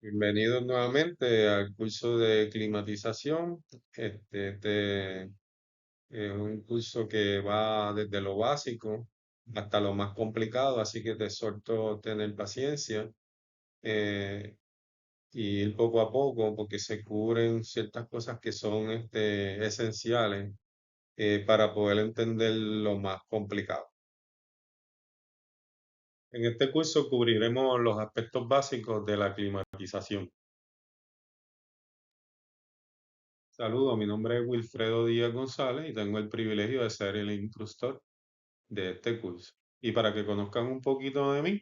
Bienvenidos nuevamente al curso de climatización. Es un curso que va desde lo básico hasta lo más complicado, así que te exhorto a tener paciencia eh, y ir poco a poco porque se cubren ciertas cosas que son esenciales para poder entender lo más complicado. En este curso cubriremos los aspectos básicos de la climatización. Saludos, mi nombre es Wilfredo Díaz González y tengo el privilegio de ser el instructor de este curso. Y para que conozcan un poquito de mí,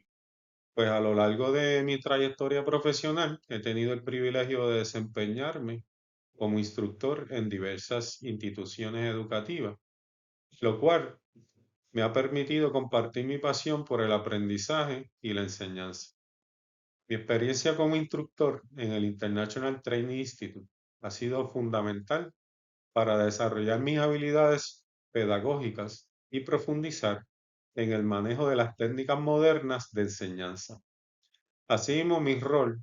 pues a lo largo de mi trayectoria profesional he tenido el privilegio de desempeñarme como instructor en diversas instituciones educativas, lo cual me ha permitido compartir mi pasión por el aprendizaje y la enseñanza. Mi experiencia como instructor en el International Training Institute ha sido fundamental para desarrollar mis habilidades pedagógicas y profundizar en el manejo de las técnicas modernas de enseñanza. Asimismo, mi rol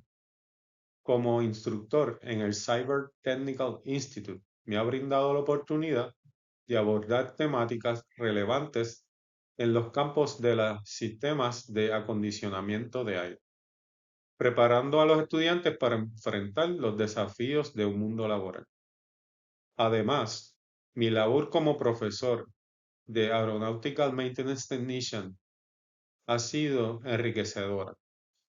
como instructor en el Cyber Technical Institute me ha brindado la oportunidad de abordar temáticas relevantes en los campos de los sistemas de acondicionamiento de aire, preparando a los estudiantes para enfrentar los desafíos de un mundo laboral. Además, mi labor como profesor de Aeronautical Maintenance Technician ha sido enriquecedora,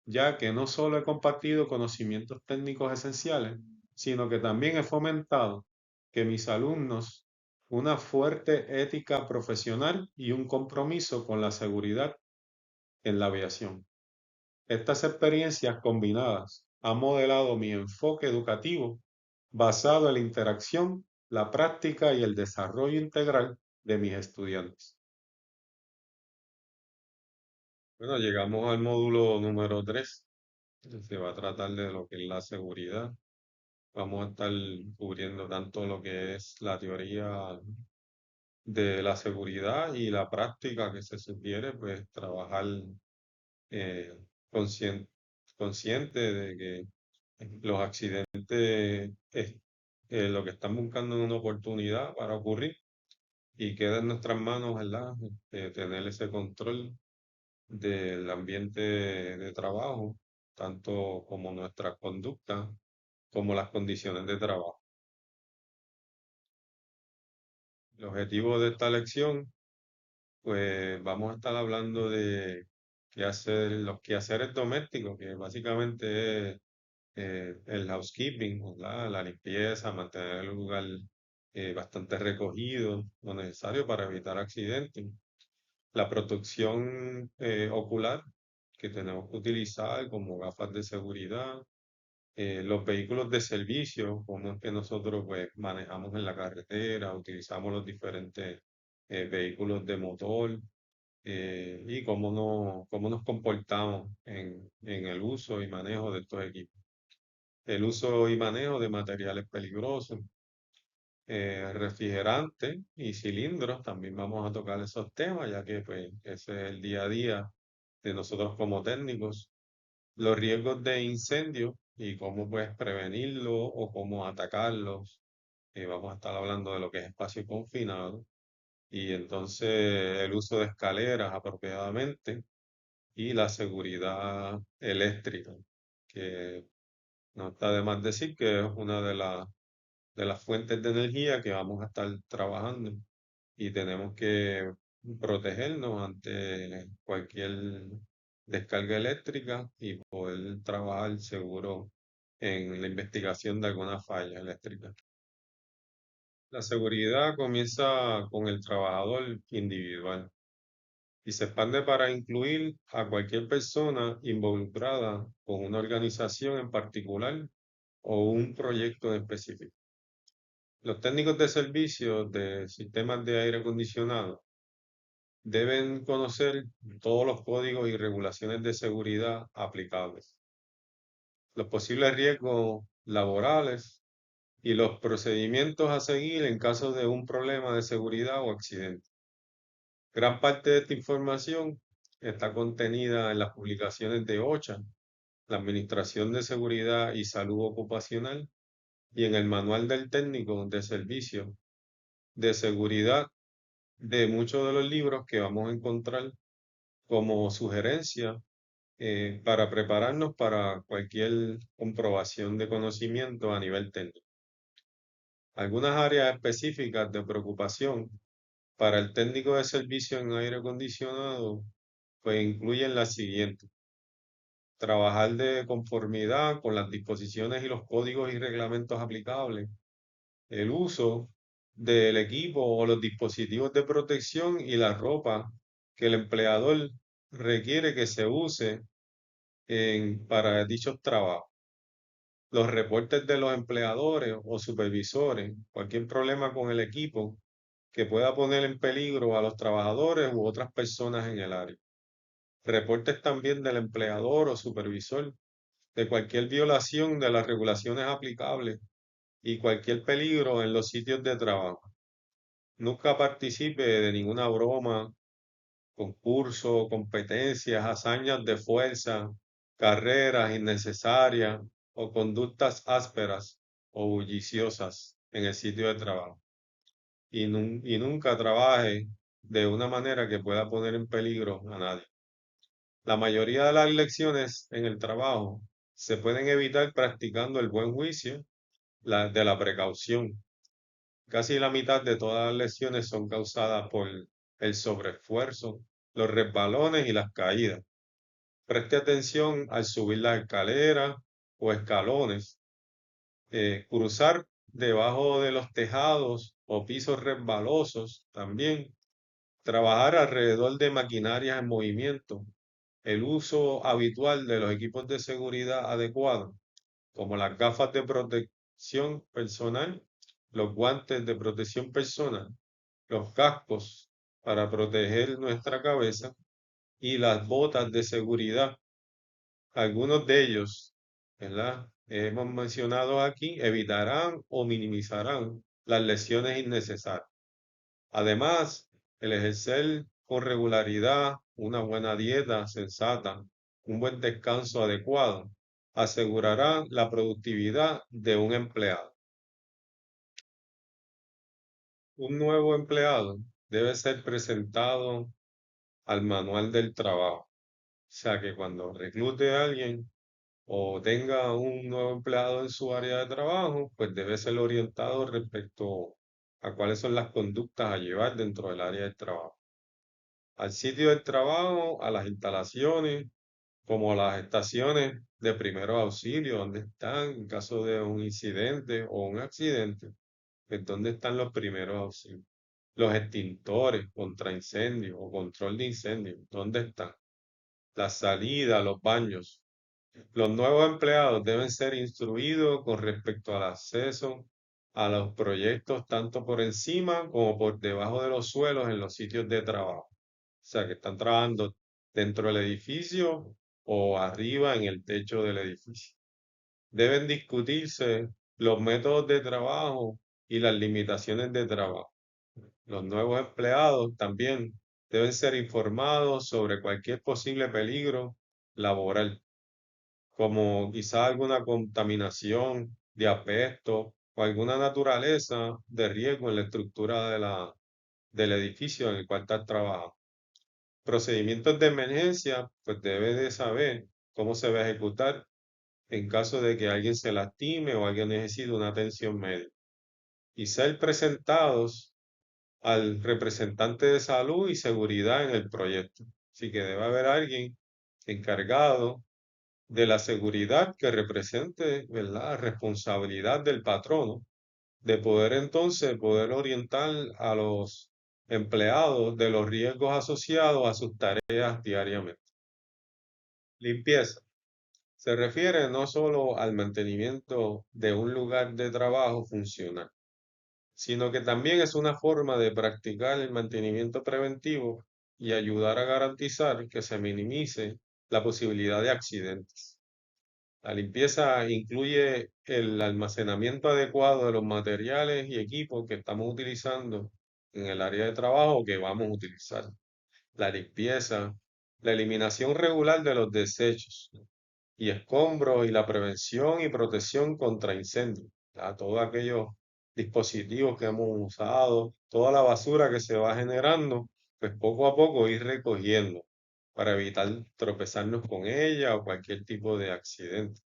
ya que no solo he compartido conocimientos técnicos esenciales, sino que también he fomentado que mis alumnos una fuerte ética profesional y un compromiso con la seguridad en la aviación. Estas experiencias combinadas han modelado mi enfoque educativo basado en la interacción, la práctica y el desarrollo integral de mis estudiantes. Bueno, llegamos al módulo número 3. Se va a tratar de lo que es la seguridad. Vamos a estar cubriendo tanto lo que es la teoría de la seguridad y la práctica que se sugiere, pues trabajar eh, conscien- consciente de que los accidentes es lo que están buscando es una oportunidad para ocurrir y queda en nuestras manos, ¿verdad? Tener ese control del ambiente de trabajo, tanto como nuestra conducta, como las condiciones de trabajo. El objetivo de esta lección, pues vamos a estar hablando de qué hacer, los quehaceres domésticos, que básicamente es el housekeeping, ¿verdad? La limpieza, mantener el lugar bastante recogido, lo necesario para evitar accidentes. La protección ocular que tenemos que utilizar como gafas de seguridad, los vehículos de servicio, como es que nosotros pues manejamos en la carretera, utilizamos los diferentes vehículos de motor y cómo nos comportamos en el uso y manejo de estos equipos. El uso y manejo de materiales peligrosos, refrigerantes y cilindros, también vamos a tocar esos temas, ya que pues ese es el día a día de nosotros como técnicos. Los riesgos de incendio y cómo puedes prevenirlo o cómo atacarlos. Vamos a estar hablando de lo que es espacio confinado y entonces el uso de escaleras apropiadamente y la seguridad eléctrica, que no está de más decir que es una de las fuentes de energía que vamos a estar trabajando y tenemos que protegernos ante cualquier descarga eléctrica y poder trabajar seguro en la investigación de alguna falla eléctrica. La seguridad comienza con el trabajador individual y se expande para incluir a cualquier persona involucrada con una organización en particular o un proyecto en específico. Los técnicos de servicio de sistemas de aire acondicionado deben conocer todos los códigos y regulaciones de seguridad aplicables, los posibles riesgos laborales y los procedimientos a seguir en caso de un problema de seguridad o accidente. Gran parte de esta información está contenida en las publicaciones de OSHA la Administración de Seguridad y Salud Ocupacional y en el Manual del Técnico de Servicio de Seguridad de muchos de los libros que vamos a encontrar como sugerencia para prepararnos para cualquier comprobación de conocimiento a nivel técnico. Algunas áreas específicas de preocupación para el técnico de servicio en aire acondicionado pues incluyen las siguientes: trabajar de conformidad con las disposiciones y los códigos y reglamentos aplicables, el uso del equipo o los dispositivos de protección y la ropa que el empleador requiere que se use para dichos trabajos, los reportes de los empleadores o supervisores, cualquier problema con el equipo que pueda poner en peligro a los trabajadores u otras personas en el área. Reportes también del empleador o supervisor de cualquier violación de las regulaciones aplicables y cualquier peligro en los sitios de trabajo. Nunca participe de ninguna broma, concurso, competencias, hazañas de fuerza, carreras innecesarias o conductas ásperas o bulliciosas en el sitio de trabajo. Y nunca trabaje de una manera que pueda poner en peligro a nadie. La mayoría de las lecciones en el trabajo se pueden evitar practicando el buen juicio de la precaución. Casi la mitad de todas las lesiones son causadas por el sobreesfuerzo, los resbalones y las caídas. Preste atención al subir las escaleras o escalones, cruzar debajo de los tejados o pisos resbalosos también, trabajar alrededor de maquinarias en movimiento, el uso habitual de los equipos de seguridad adecuados, como las gafas de protección personal, los guantes de protección personal, los cascos para proteger nuestra cabeza y las botas de seguridad. Algunos de ellos, ¿verdad? Hemos mencionado aquí, evitarán o minimizarán las lesiones innecesarias. Además, el ejercer con regularidad una buena dieta sensata, un buen descanso adecuado, asegurará la productividad de un empleado. Un nuevo empleado debe ser presentado al manual del trabajo. O sea que cuando reclute a alguien o tenga un nuevo empleado en su área de trabajo, pues debe ser orientado respecto a cuáles son las conductas a llevar dentro del área de trabajo. Al sitio del trabajo, a las instalaciones, como las estaciones de primeros auxilios, donde están en caso de un incidente o un accidente, pues dónde están los primeros auxilios. Los extintores contra incendios o control de incendios, ¿dónde están? La salida, los baños. Los nuevos empleados deben ser instruidos con respecto al acceso a los proyectos tanto por encima como por debajo de los suelos en los sitios de trabajo. O sea, que están trabajando dentro del edificio o arriba en el techo del edificio. Deben discutirse los métodos de trabajo y las limitaciones de trabajo. Los nuevos empleados también deben ser informados sobre cualquier posible peligro laboral, como quizá alguna contaminación de asbesto o alguna naturaleza de riesgo en la estructura del edificio en el cual está trabajando. Procedimientos de emergencia, pues debe de saber cómo se va a ejecutar en caso de que alguien se lastime o alguien necesite una atención médica. Y ser presentados al representante de salud y seguridad en el proyecto. Así que debe haber alguien encargado de la seguridad que represente, ¿verdad?, responsabilidad del patrono, de poder entonces poder orientar a los empleados de los riesgos asociados a sus tareas diariamente. Limpieza. Se refiere no solo al mantenimiento de un lugar de trabajo funcional, sino que también es una forma de practicar el mantenimiento preventivo y ayudar a garantizar que se minimice la posibilidad de accidentes. La limpieza incluye el almacenamiento adecuado de los materiales y equipos que estamos utilizando en el área de trabajo que vamos a utilizar. La limpieza, la eliminación regular de los desechos, y escombros y la prevención y protección contra incendios. Todos aquellos dispositivos que hemos usado, toda la basura que se va generando, pues poco a poco ir recogiendo para evitar tropezarnos con ella o cualquier tipo de accidente.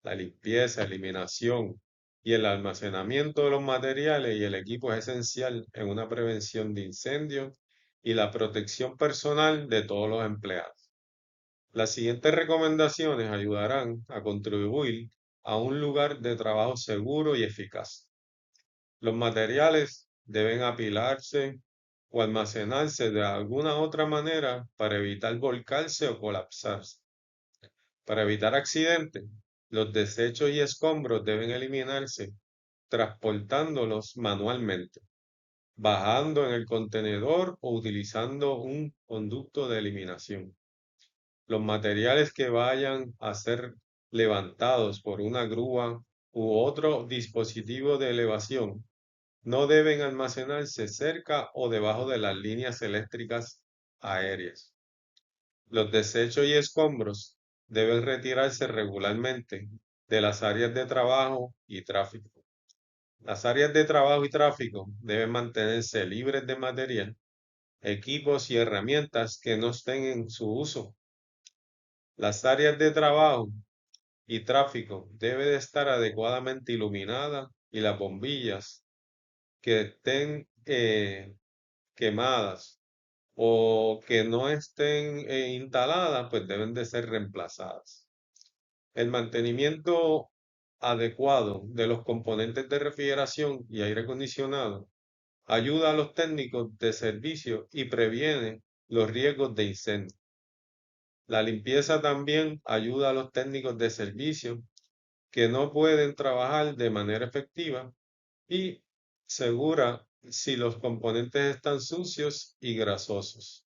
La limpieza, eliminación y el almacenamiento de los materiales y el equipo es esencial en una prevención de incendios y la protección personal de todos los empleados. Las siguientes recomendaciones ayudarán a contribuir a un lugar de trabajo seguro y eficaz. Los materiales deben apilarse o almacenarse de alguna otra manera para evitar volcarse o colapsarse. Para evitar accidentes, los desechos y escombros deben eliminarse transportándolos manualmente, bajando en el contenedor o utilizando un conducto de eliminación. Los materiales que vayan a ser levantados por una grúa u otro dispositivo de elevación no deben almacenarse cerca o debajo de las líneas eléctricas aéreas. Los desechos y escombros deben retirarse regularmente de las áreas de trabajo y tráfico. Las áreas de trabajo y tráfico deben mantenerse libres de material, equipos y herramientas que no estén en su uso. Las áreas de trabajo y tráfico deben de estar adecuadamente iluminadas y las bombillas que estén quemadas o que no estén instaladas, pues deben de ser reemplazadas. El mantenimiento adecuado de los componentes de refrigeración y aire acondicionado ayuda a los técnicos de servicio y previene los riesgos de incendio. La limpieza también ayuda a los técnicos de servicio que no pueden trabajar de manera efectiva y segura si los componentes están sucios y grasosos.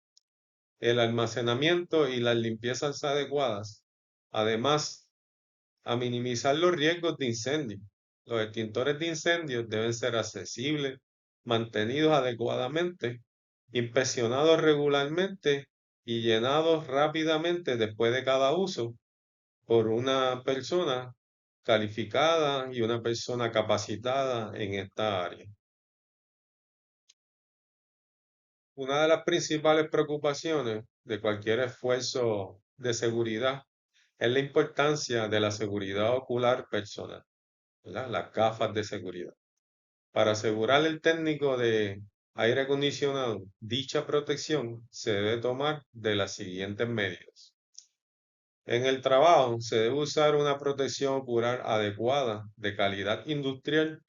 El almacenamiento y las limpiezas adecuadas, además, a minimizar los riesgos de incendio. Los extintores de incendios deben ser accesibles, mantenidos adecuadamente, inspeccionados regularmente y llenados rápidamente después de cada uso por una persona calificada y una persona capacitada en esta área. Una de las principales preocupaciones de cualquier esfuerzo de seguridad es la importancia de la seguridad ocular personal, ¿verdad? Las gafas de seguridad. Para asegurar el técnico de aire acondicionado, dicha protección se debe tomar de las siguientes medidas. En el trabajo se debe usar una protección ocular adecuada de calidad industrial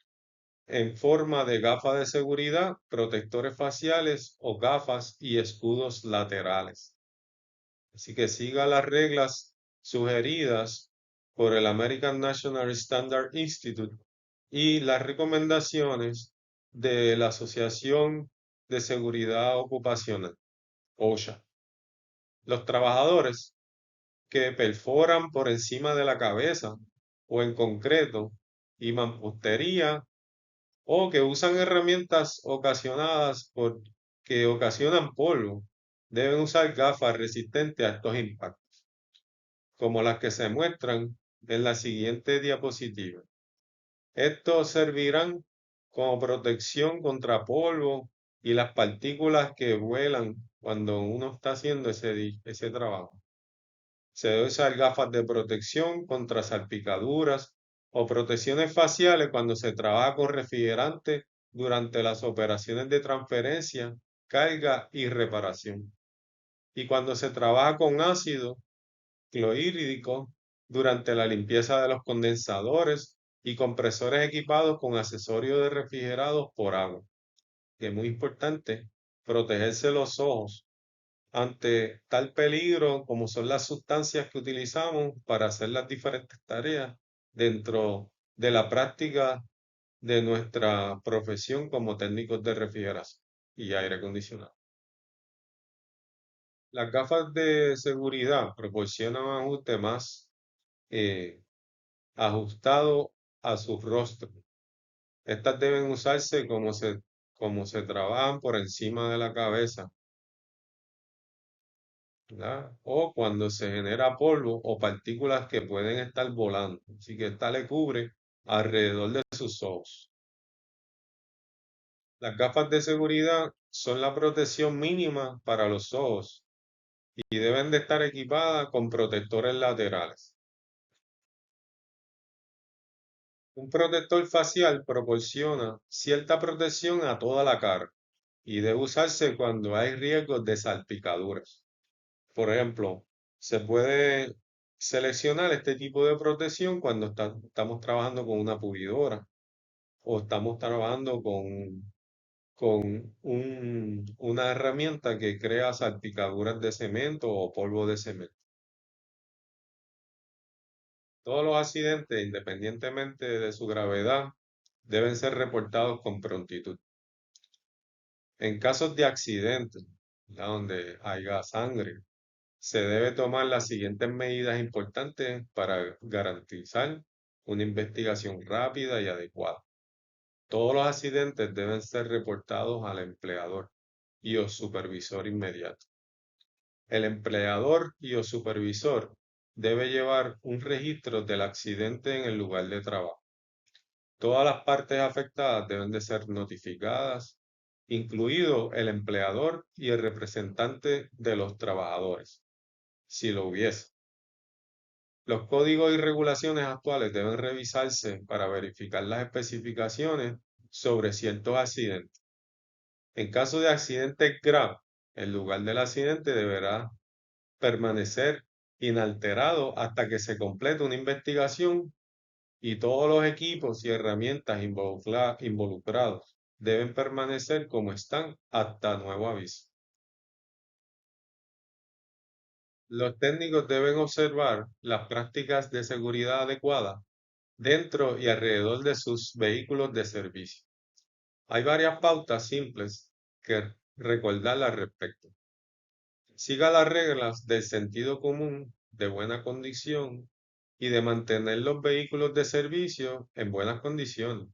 en forma de gafas de seguridad, protectores faciales o gafas y escudos laterales. Así que siga las reglas sugeridas por el American National Standard Institute y las recomendaciones de la Asociación de Seguridad Ocupacional, OSHA. Los trabajadores que perforan por encima de la cabeza o en concreto y mampostería o que usan herramientas ocasionadas por que ocasionan polvo, deben usar gafas resistentes a estos impactos, como las que se muestran en la siguiente diapositiva. Estos servirán como protección contra polvo y las partículas que vuelan cuando uno está haciendo ese trabajo. Se debe usar gafas de protección contra salpicaduras o protecciones faciales cuando se trabaja con refrigerante durante las operaciones de transferencia, carga y reparación. Y cuando se trabaja con ácido clorhídrico durante la limpieza de los condensadores y compresores equipados con accesorios de refrigerados por agua. Que es muy importante protegerse los ojos ante tal peligro como son las sustancias que utilizamos para hacer las diferentes tareas dentro de la práctica de nuestra profesión como técnicos de refrigeración y aire acondicionado. Las gafas de seguridad proporcionan un ajuste más eh, ajustado a su rostro. Estas deben usarse como se trabajan por encima de la cabeza ¿verdad? O cuando se genera polvo o partículas que pueden estar volando. Así que esta le cubre alrededor de sus ojos. Las gafas de seguridad son la protección mínima para los ojos y deben de estar equipadas con protectores laterales. Un protector facial proporciona cierta protección a toda la cara y debe usarse cuando hay riesgos de salpicaduras. Por ejemplo, se puede seleccionar este tipo de protección cuando estamos trabajando con una pulidora o estamos trabajando con una herramienta que crea salpicaduras de cemento o polvo de cemento. Todos los accidentes, independientemente de su gravedad, deben ser reportados con prontitud. En casos de accidentes, ya donde haya sangre, se debe tomar las siguientes medidas importantes para garantizar una investigación rápida y adecuada. Todos los accidentes deben ser reportados al empleador y o supervisor inmediato. El empleador y o supervisor debe llevar un registro del accidente en el lugar de trabajo. Todas las partes afectadas deben de ser notificadas, incluido el empleador y el representante de los trabajadores, si lo hubiese. Los códigos y regulaciones actuales deben revisarse para verificar las especificaciones sobre ciertos accidentes. En caso de accidentes graves, el lugar del accidente deberá permanecer inalterado hasta que se complete una investigación y todos los equipos y herramientas involucrados deben permanecer como están hasta nuevo aviso. Los técnicos deben observar las prácticas de seguridad adecuadas dentro y alrededor de sus vehículos de servicio. Hay varias pautas simples que recordar al respecto. Siga las reglas del sentido común, de buena condición y de mantener los vehículos de servicio en buenas condiciones.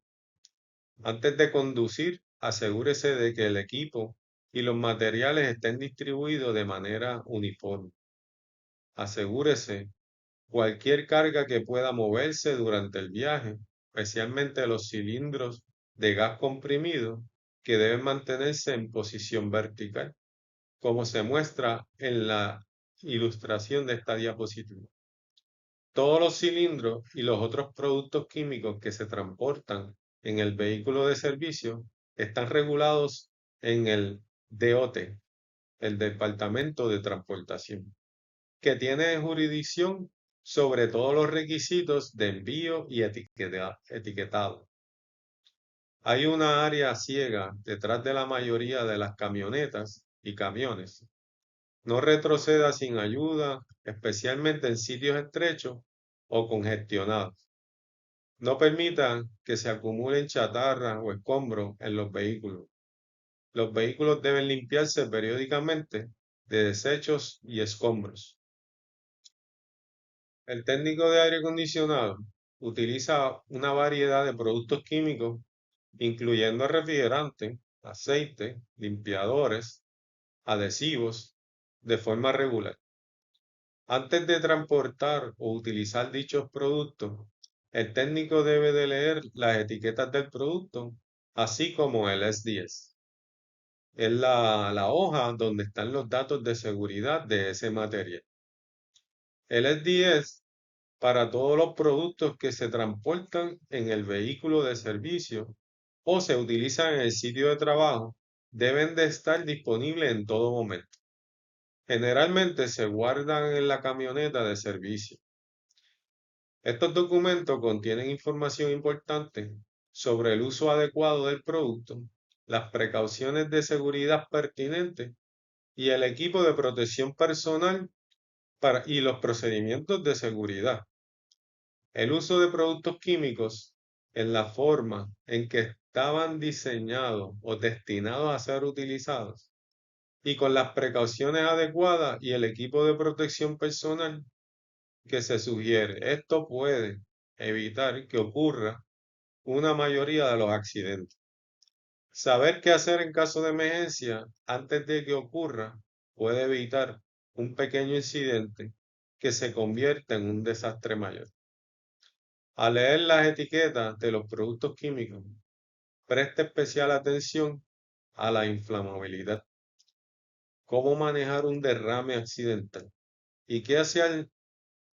Antes de conducir, asegúrese de que el equipo y los materiales estén distribuidos de manera uniforme. Asegúrese cualquier carga que pueda moverse durante el viaje, especialmente los cilindros de gas comprimido, que deben mantenerse en posición vertical, como se muestra en la ilustración de esta diapositiva. Todos los cilindros y los otros productos químicos que se transportan en el vehículo de servicio están regulados en el DOT, el Departamento de Transportación, que tiene jurisdicción sobre todos los requisitos de envío y etiquetado. Hay una área ciega detrás de la mayoría de las camionetas y camiones. No retroceda sin ayuda, especialmente en sitios estrechos o congestionados. No permita que se acumulen chatarra o escombros en los vehículos. Los vehículos deben limpiarse periódicamente de desechos y escombros. El técnico de aire acondicionado utiliza una variedad de productos químicos, incluyendo refrigerantes, aceite, limpiadores, adhesivos, de forma regular. Antes de transportar o utilizar dichos productos, el técnico debe de leer las etiquetas del producto, así como el SDS. Es la hoja donde están los datos de seguridad de ese material. El SDS para todos los productos que se transportan en el vehículo de servicio o se utilizan en el sitio de trabajo, deben de estar disponibles en todo momento. Generalmente se guardan en la camioneta de servicio. Estos documentos contienen información importante sobre el uso adecuado del producto, las precauciones de seguridad pertinentes y el equipo de protección personal y los procedimientos de seguridad. El uso de productos químicos en la forma en que estaban diseñados o destinados a ser utilizados y con las precauciones adecuadas y el equipo de protección personal que se sugiere. Esto puede evitar que ocurra una mayoría de los accidentes. Saber qué hacer en caso de emergencia antes de que ocurra puede evitar un pequeño incidente que se convierte en un desastre mayor. Al leer las etiquetas de los productos químicos, preste especial atención a la inflamabilidad, cómo manejar un derrame accidental y qué hacer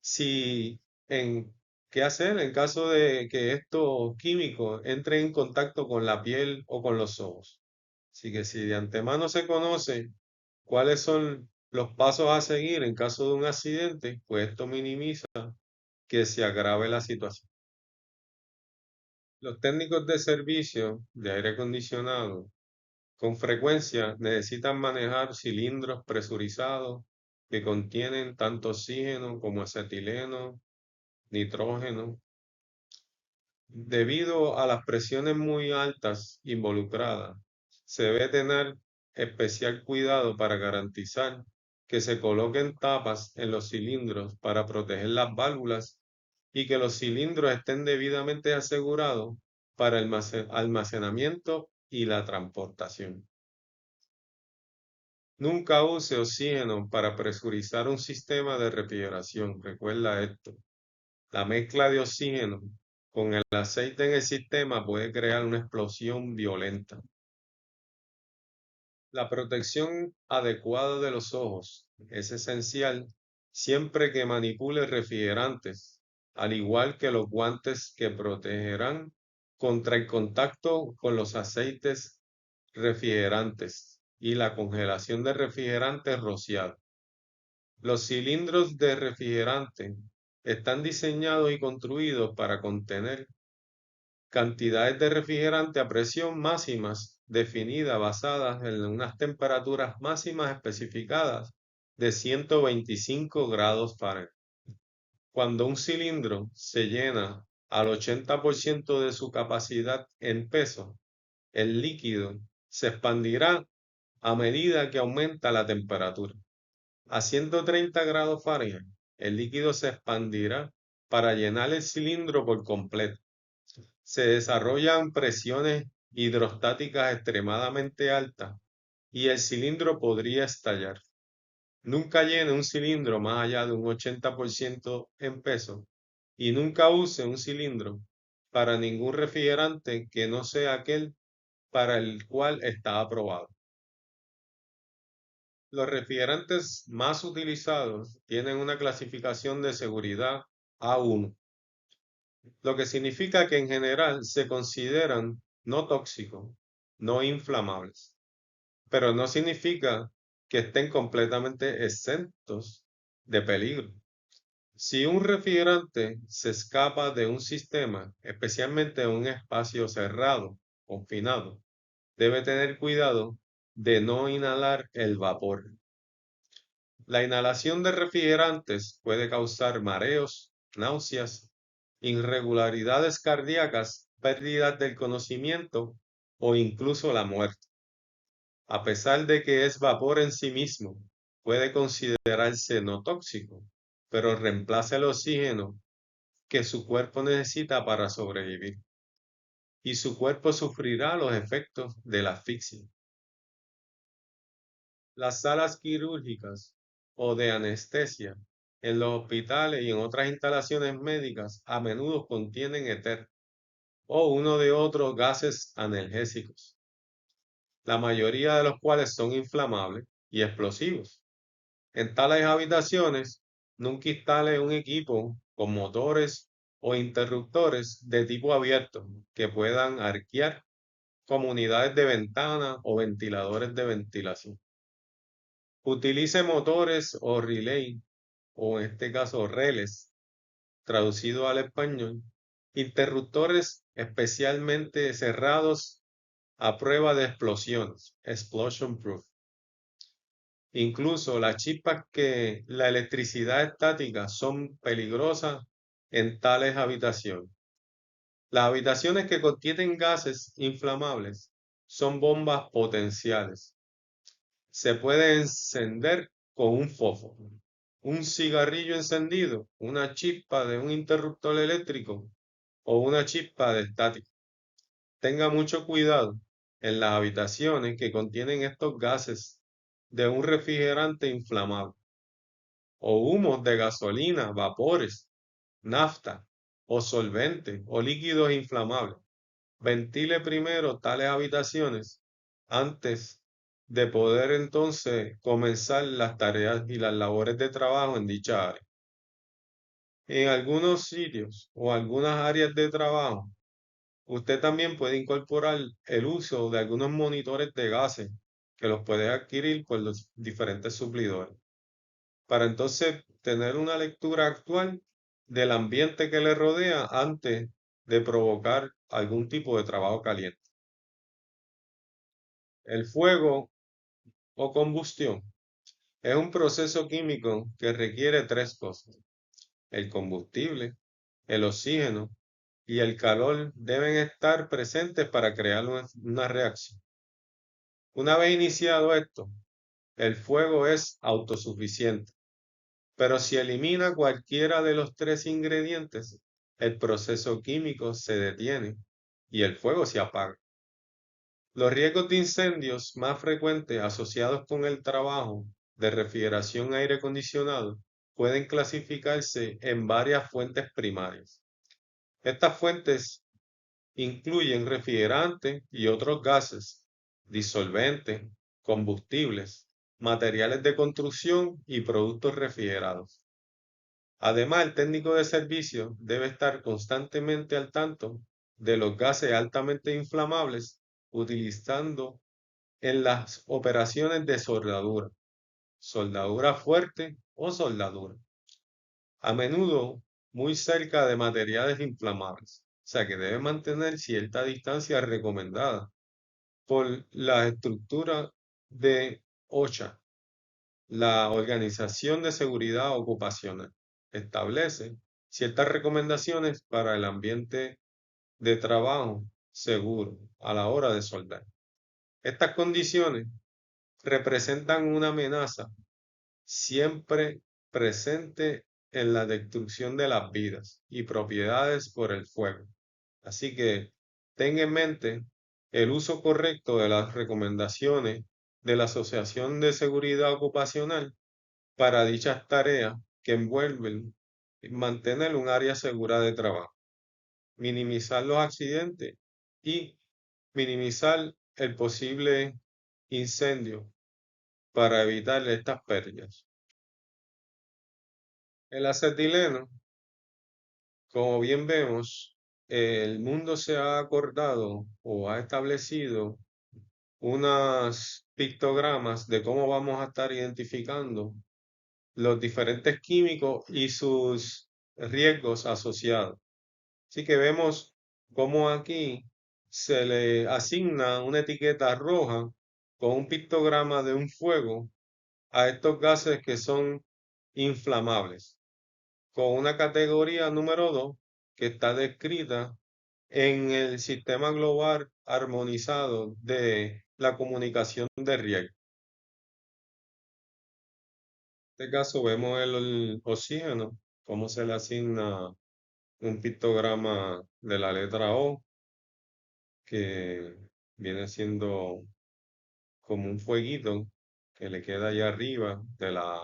si en qué hacer en caso de que estos químicos entren en contacto con la piel o con los ojos. Así que si de antemano se conoce cuáles son los pasos a seguir en caso de un accidente, pues esto minimiza que se agrave la situación. Los técnicos de servicio de aire acondicionado con frecuencia necesitan manejar cilindros presurizados que contienen tanto oxígeno como acetileno, nitrógeno. Debido a las presiones muy altas involucradas, se debe tener especial cuidado para garantizar que se coloquen tapas en los cilindros para proteger las válvulas y que los cilindros estén debidamente asegurados para el almacenamiento y la transportación. Nunca use oxígeno para presurizar un sistema de refrigeración. Recuerda esto. La mezcla de oxígeno con el aceite en el sistema puede crear una explosión violenta. La protección adecuada de los ojos es esencial siempre que manipule refrigerantes, al igual que los guantes que protegerán contra el contacto con los aceites refrigerantes y la congelación de refrigerantes rociados. Los cilindros de refrigerante están diseñados y construidos para contener cantidades de refrigerante a presión máximas definidas basadas en unas temperaturas máximas especificadas de 125 grados Fahrenheit. Cuando un cilindro se llena al 80% de su capacidad en peso, el líquido se expandirá a medida que aumenta la temperatura. A 130 grados Fahrenheit, el líquido se expandirá para llenar el cilindro por completo. Se desarrollan presiones hidrostáticas extremadamente altas y el cilindro podría estallar. Nunca llene un cilindro más allá de un 80% en peso y nunca use un cilindro para ningún refrigerante que no sea aquel para el cual está aprobado. Los refrigerantes más utilizados tienen una clasificación de seguridad A1, lo que significa que en general se consideran no tóxicos, no inflamables, pero no significa que estén completamente exentos de peligro. Si un refrigerante se escapa de un sistema, especialmente en un espacio cerrado, confinado, debe tener cuidado de no inhalar el vapor. La inhalación de refrigerantes puede causar mareos, náuseas, irregularidades cardíacas, pérdidas del conocimiento o incluso la muerte. A pesar de que es vapor en sí mismo, puede considerarse no tóxico, pero reemplaza el oxígeno que su cuerpo necesita para sobrevivir, y su cuerpo sufrirá los efectos de la asfixia. Las salas quirúrgicas o de anestesia en los hospitales y en otras instalaciones médicas a menudo contienen éter o uno de otros gases analgésicos, la mayoría de los cuales son inflamables y explosivos. En tales habitaciones, nunca instale un equipo con motores o interruptores de tipo abierto que puedan arquear como unidades de ventana o ventiladores de ventilación. Utilice motores o relay, o en este caso reles, traducido al español, interruptores especialmente cerrados a prueba de explosiones, explosion proof. Incluso las chispas que la electricidad estática son peligrosas en tales habitaciones. Las habitaciones que contienen gases inflamables son bombas potenciales. Se puede encender con un fósforo, un cigarrillo encendido, una chispa de un interruptor eléctrico o una chispa de estática. Tenga mucho cuidado en las habitaciones que contienen estos gases de un refrigerante inflamable. o humos de gasolina, vapores, nafta o solventes o líquidos inflamables. Ventile primero tales habitaciones antes de poder entonces comenzar las tareas y las labores de trabajo en dicha área. En algunos sitios o algunas áreas de trabajo, usted también puede incorporar el uso de algunos monitores de gases que los puede adquirir por los diferentes suplidores, para entonces tener una lectura actual del ambiente que le rodea antes de provocar algún tipo de trabajo caliente. El fuego o combustión es un proceso químico que requiere tres cosas: el combustible, el oxígeno y el calor deben estar presentes para crear una reacción. Una vez iniciado esto, el fuego es autosuficiente, pero si elimina cualquiera de los tres ingredientes, el proceso químico se detiene y el fuego se apaga. Los riesgos de incendios más frecuentes asociados con el trabajo de refrigeración aire acondicionado pueden clasificarse en varias fuentes primarias. Estas fuentes incluyen refrigerantes y otros gases, disolventes, combustibles, materiales de construcción y productos refrigerados. Además, el técnico de servicio debe estar constantemente al tanto de los gases altamente inflamables utilizando en las operaciones de soldadura, soldadura fuerte o soldadura, a menudo muy cerca de materiales inflamables, o sea que debe mantener cierta distancia recomendada por la estructura de OSHA. La Organización de Seguridad Ocupacional establece ciertas recomendaciones para el ambiente de trabajo seguro a la hora de soldar. Estas condiciones representan una amenaza siempre presente en la destrucción de las vidas y propiedades por el fuego. Así que ten en mente el uso correcto de las recomendaciones de la Asociación de Seguridad Ocupacional para dichas tareas que envuelven mantener un área segura de trabajo, minimizar los accidentes y minimizar el posible incendio para evitar estas pérdidas. El acetileno, como bien vemos, el mundo se ha acordado o ha establecido unas pictogramas de cómo vamos a estar identificando los diferentes químicos y sus riesgos asociados. Así que vemos cómo aquí se le asigna una etiqueta roja con un pictograma de un fuego a estos gases que son inflamables, con una categoría número 2 que está descrita en el sistema global armonizado de la comunicación de riesgo. En este caso vemos el oxígeno, cómo se le asigna un pictograma de la letra O, que viene siendo como un fueguito que le queda allá arriba de la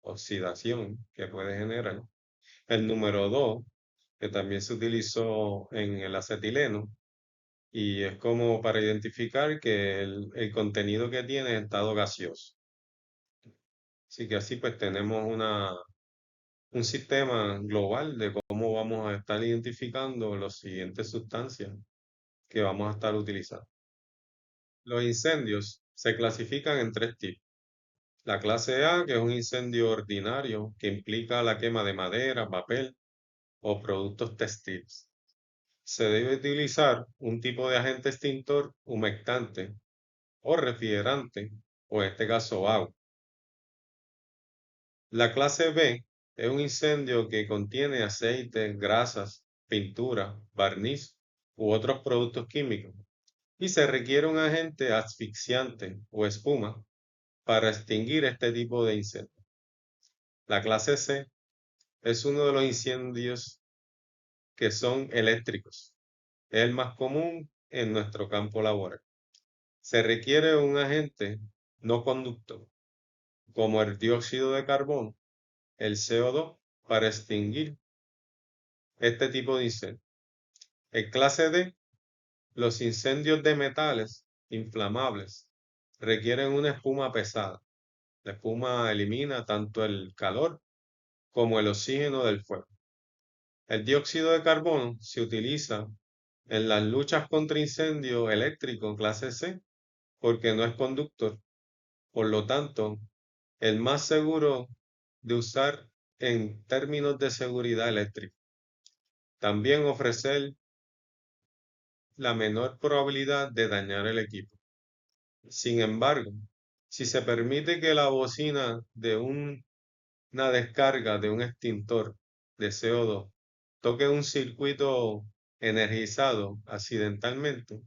oxidación que puede generar. El número 2, que también se utilizó en el acetileno, y es como para identificar que el contenido que tiene es estado gaseoso. Así que así pues tenemos un sistema global de cómo vamos a estar identificando las siguientes sustancias que vamos a estar utilizando. Los incendios se clasifican en tres tipos. La clase A, que es un incendio ordinario que implica la quema de madera, papel o productos textiles. Se debe utilizar un tipo de agente extintor humectante o refrigerante, o en este caso agua. La clase B es un incendio que contiene aceite, grasas, pintura, barniz u otros productos químicos y se requiere un agente asfixiante o espuma para extinguir este tipo de incendio. La clase C es uno de los incendios que son eléctricos. Es el más común en nuestro campo laboral. Se requiere un agente no conductor, como el dióxido de carbono, el CO2 para extinguir este tipo de incendios. En clase D, los incendios de metales inflamables requieren una espuma pesada. La espuma elimina tanto el calor como el oxígeno del fuego. El dióxido de carbono se utiliza en las luchas contra incendio eléctrico clase C porque no es conductor. Por lo tanto, el más seguro de usar en términos de seguridad eléctrica. También ofrecer la menor probabilidad de dañar el equipo. Sin embargo, si se permite que la bocina de una descarga de un extintor de CO2 toque un circuito energizado accidentalmente,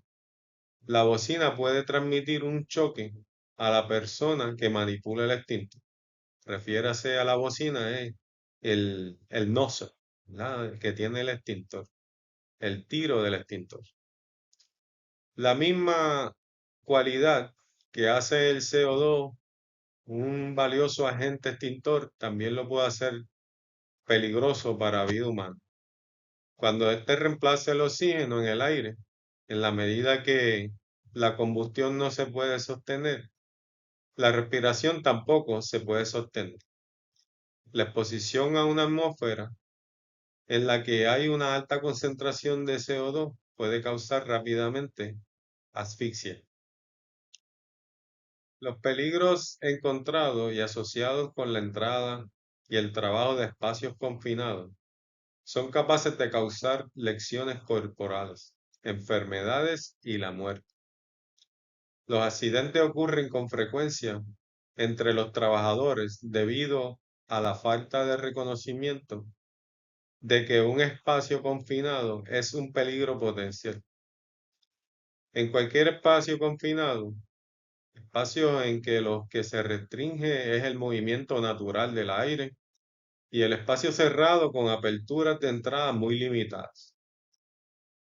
la bocina puede transmitir un choque a la persona que manipula el extintor. Refiérase a la bocina, el nozzle, ¿verdad? El que tiene el extintor, el tiro del extintor. La misma cualidad que hace el CO2 un valioso agente extintor, también lo puede hacer peligroso para la vida humana. Cuando éste reemplaza el oxígeno en el aire, en la medida que la combustión no se puede sostener, la respiración tampoco se puede sostener. La exposición a una atmósfera en la que hay una alta concentración de CO2 puede causar rápidamente asfixia. Los peligros encontrados y asociados con la entrada y el trabajo de espacios confinados son capaces de causar lesiones corporales, enfermedades y la muerte. Los accidentes ocurren con frecuencia entre los trabajadores debido a la falta de reconocimiento de que un espacio confinado es un peligro potencial. En cualquier espacio confinado, espacio en que lo que se restringe es el movimiento natural del aire y el espacio cerrado con aperturas de entrada muy limitadas.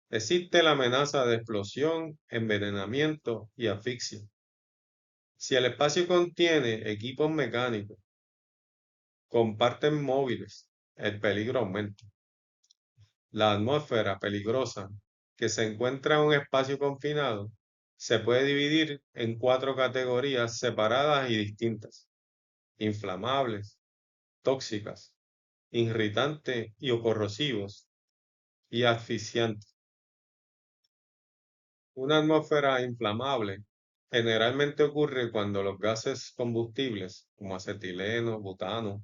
Existe la amenaza de explosión, envenenamiento y asfixia. Si el espacio contiene equipos mecánicos, comparten móviles, el peligro aumenta. La atmósfera peligrosa que se encuentra en un espacio confinado se puede dividir en 4 categorías separadas y distintas: inflamables, tóxicas, irritantes y o corrosivos, y asfixiantes. Una atmósfera inflamable generalmente ocurre cuando los gases combustibles, como acetileno, butano,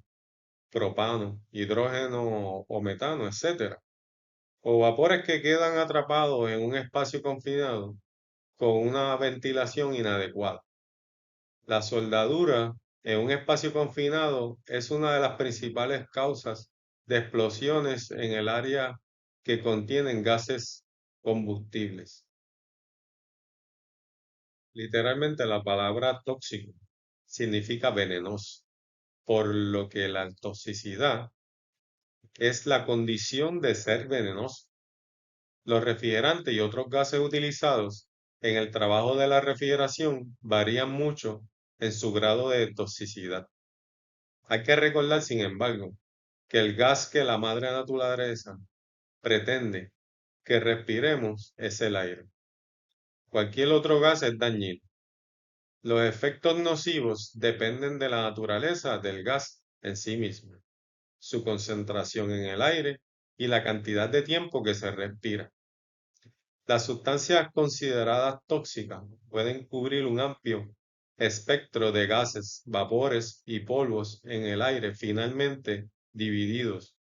propano, hidrógeno o metano, etc., o vapores que quedan atrapados en un espacio confinado con una ventilación inadecuada. La soldadura en un espacio confinado es una de las principales causas de explosiones en el área que contienen gases combustibles. Literalmente la palabra tóxico significa venenoso, por lo que la toxicidad es la condición de ser venenoso. Los refrigerantes y otros gases utilizados en el trabajo de la refrigeración varían mucho en su grado de toxicidad. Hay que recordar, sin embargo, que el gas que la madre naturaleza pretende que respiremos es el aire. Cualquier otro gas es dañino. Los efectos nocivos dependen de la naturaleza del gas en sí mismo, su concentración en el aire y la cantidad de tiempo que se respira. Las sustancias consideradas tóxicas pueden cubrir un amplio espectro de gases, vapores y polvos en el aire finalmente divididos.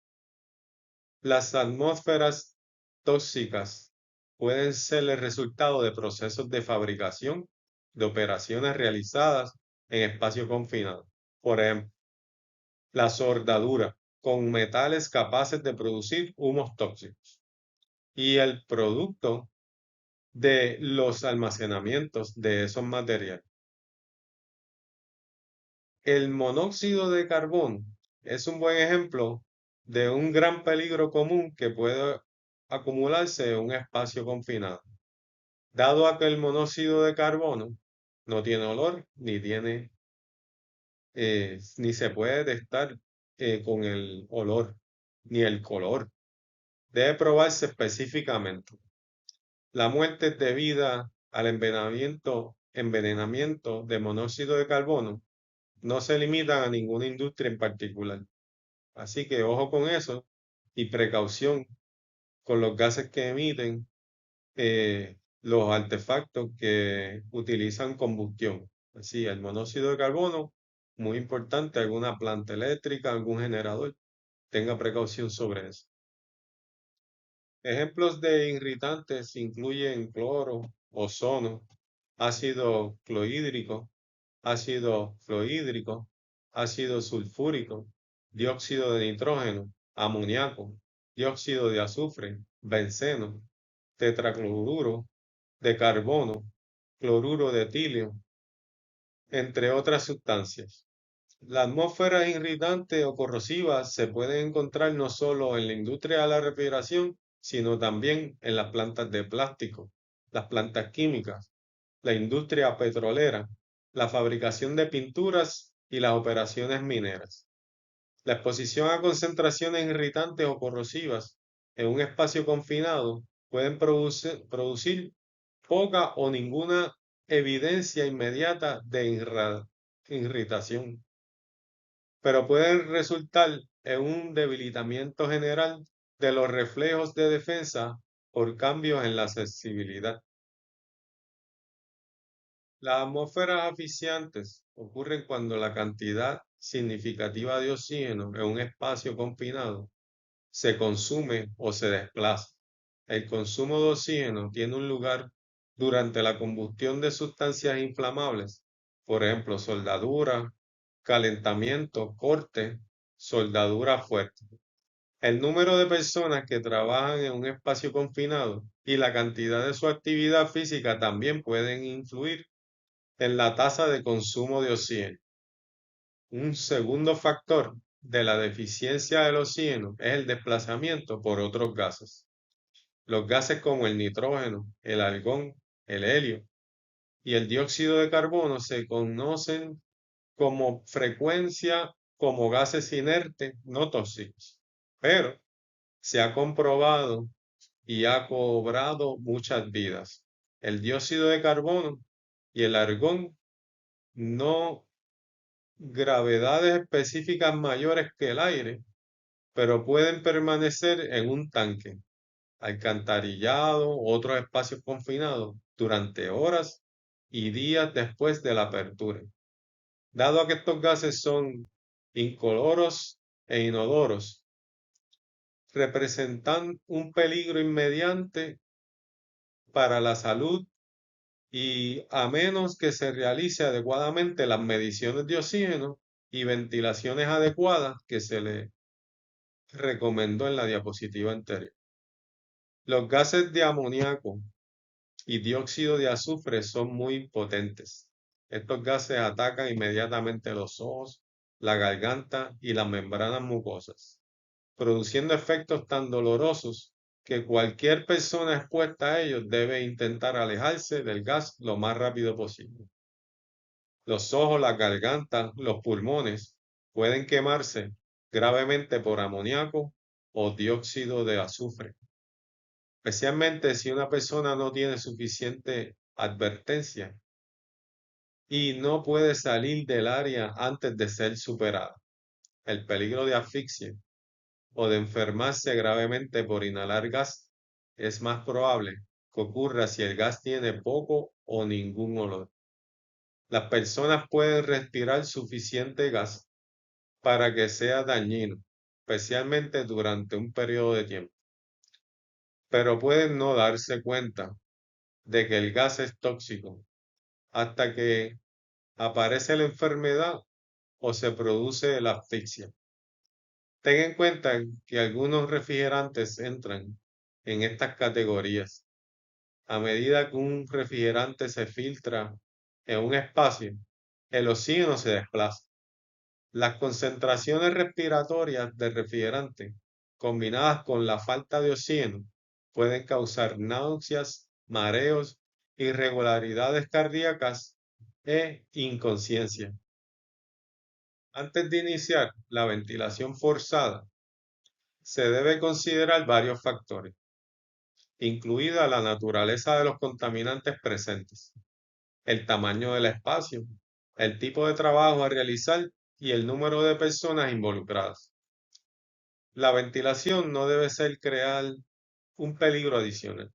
Las atmósferas tóxicas pueden ser el resultado de procesos de fabricación de operaciones realizadas en espacio confinado. Por ejemplo, la soldadura con metales capaces de producir humos tóxicos y el producto de los almacenamientos de esos materiales. El monóxido de carbono es un buen ejemplo de un gran peligro común que puede acumularse en un espacio confinado. Dado a que el monóxido de carbono no tiene olor ni se puede detectar con el olor ni el color. Debe probarse específicamente. La muerte es debida al envenenamiento de monóxido de carbono. No se limitan a ninguna industria en particular. Así que ojo con eso y precaución con los gases que emiten los artefactos que utilizan combustión. Así, el monóxido de carbono, muy importante, alguna planta eléctrica, algún generador, tenga precaución sobre eso. Ejemplos de irritantes incluyen cloro, ozono, ácido clorhídrico, ácido fluorhídrico, ácido sulfúrico, dióxido de nitrógeno, amoníaco, dióxido de azufre, benceno, tetracloruro de carbono, cloruro de etilio, entre otras sustancias. Las atmósferas irritantes o corrosivas se pueden encontrar no solo en la industria de la refrigeración, sino también en las plantas de plástico, las plantas químicas, la industria petrolera, la fabricación de pinturas y las operaciones mineras. La exposición a concentraciones irritantes o corrosivas en un espacio confinado pueden producir poca o ninguna evidencia inmediata de irritación, pero pueden resultar en un debilitamiento general de los reflejos de defensa por cambios en la sensibilidad. Las atmósferas asfixiantes ocurren cuando la cantidad significativa de oxígeno en un espacio confinado se consume o se desplaza. El consumo de oxígeno tiene un lugar durante la combustión de sustancias inflamables, por ejemplo, soldadura, calentamiento, corte, soldadura fuerte. El número de personas que trabajan en un espacio confinado y la cantidad de su actividad física también pueden influir en la tasa de consumo de oxígeno. Un segundo factor de la deficiencia del oxígeno es el desplazamiento por otros gases. Los gases como el nitrógeno, el argón, el helio y el dióxido de carbono se conocen como frecuencia como gases inertes no tóxicos, pero se ha comprobado y ha cobrado muchas vidas. El dióxido de carbono y el argón no gravedades específicas mayores que el aire, pero pueden permanecer en un tanque, alcantarillado u otros espacios confinados durante horas y días después de la apertura. Dado que estos gases son incoloros e inodoros, representan un peligro inmediante para la salud y a menos que se realice adecuadamente las mediciones de oxígeno y ventilaciones adecuadas que se le recomendó en la diapositiva anterior. Los gases de amoníaco y dióxido de azufre son muy potentes. Estos gases atacan inmediatamente los ojos, la garganta y las membranas mucosas, produciendo efectos tan dolorosos que cualquier persona expuesta a ellos debe intentar alejarse del gas lo más rápido posible. Los ojos, la garganta, los pulmones pueden quemarse gravemente por amoníaco o dióxido de azufre, especialmente si una persona no tiene suficiente advertencia y no puede salir del área antes de ser superada. El peligro de asfixia o de enfermarse gravemente por inhalar gas es más probable que ocurra si el gas tiene poco o ningún olor. Las personas pueden respirar suficiente gas para que sea dañino, especialmente durante un periodo de tiempo, pero pueden no darse cuenta de que el gas es tóxico hasta que aparece la enfermedad o se produce la asfixia. Ten en cuenta que algunos refrigerantes entran en estas categorías. A medida que un refrigerante se filtra en un espacio, el oxígeno se desplaza. Las concentraciones respiratorias del refrigerante, combinadas con la falta de oxígeno, pueden causar náuseas, mareos, irregularidades cardíacas e inconsciencia. Antes de iniciar la ventilación forzada, se debe considerar varios factores, incluida la naturaleza de los contaminantes presentes, el tamaño del espacio, el tipo de trabajo a realizar y el número de personas involucradas. La ventilación no debe ser crear un peligro adicional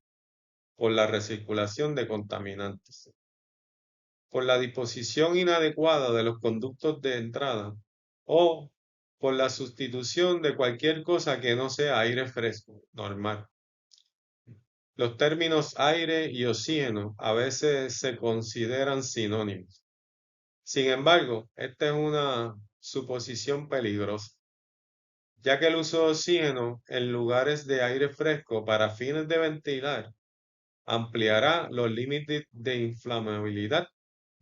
por la recirculación de contaminantes, por la disposición inadecuada de los conductos de entrada o por la sustitución de cualquier cosa que no sea aire fresco, normal. Los términos aire y oxígeno a veces se consideran sinónimos. Sin embargo, esta es una suposición peligrosa, ya que el uso de oxígeno en lugares de aire fresco para fines de ventilar ampliará los límites de inflamabilidad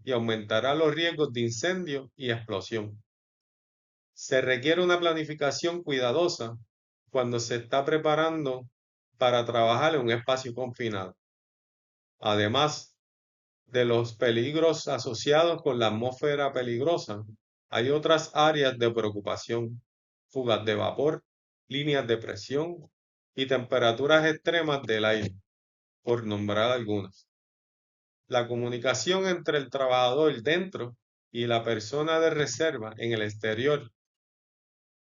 y aumentará los riesgos de incendio y explosión. Se requiere una planificación cuidadosa cuando se está preparando para trabajar en un espacio confinado. Además de los peligros asociados con la atmósfera peligrosa, hay otras áreas de preocupación: fugas de vapor, líneas de presión y temperaturas extremas del aire, por nombrar algunas. La comunicación entre el trabajador dentro y la persona de reserva en el exterior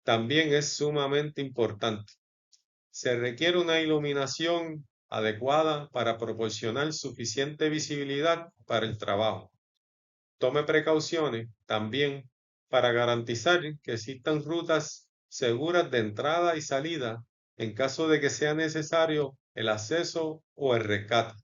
también es sumamente importante. Se requiere una iluminación adecuada para proporcionar suficiente visibilidad para el trabajo. Tome precauciones también para garantizar que existan rutas seguras de entrada y salida en caso de que sea necesario el acceso o el rescate.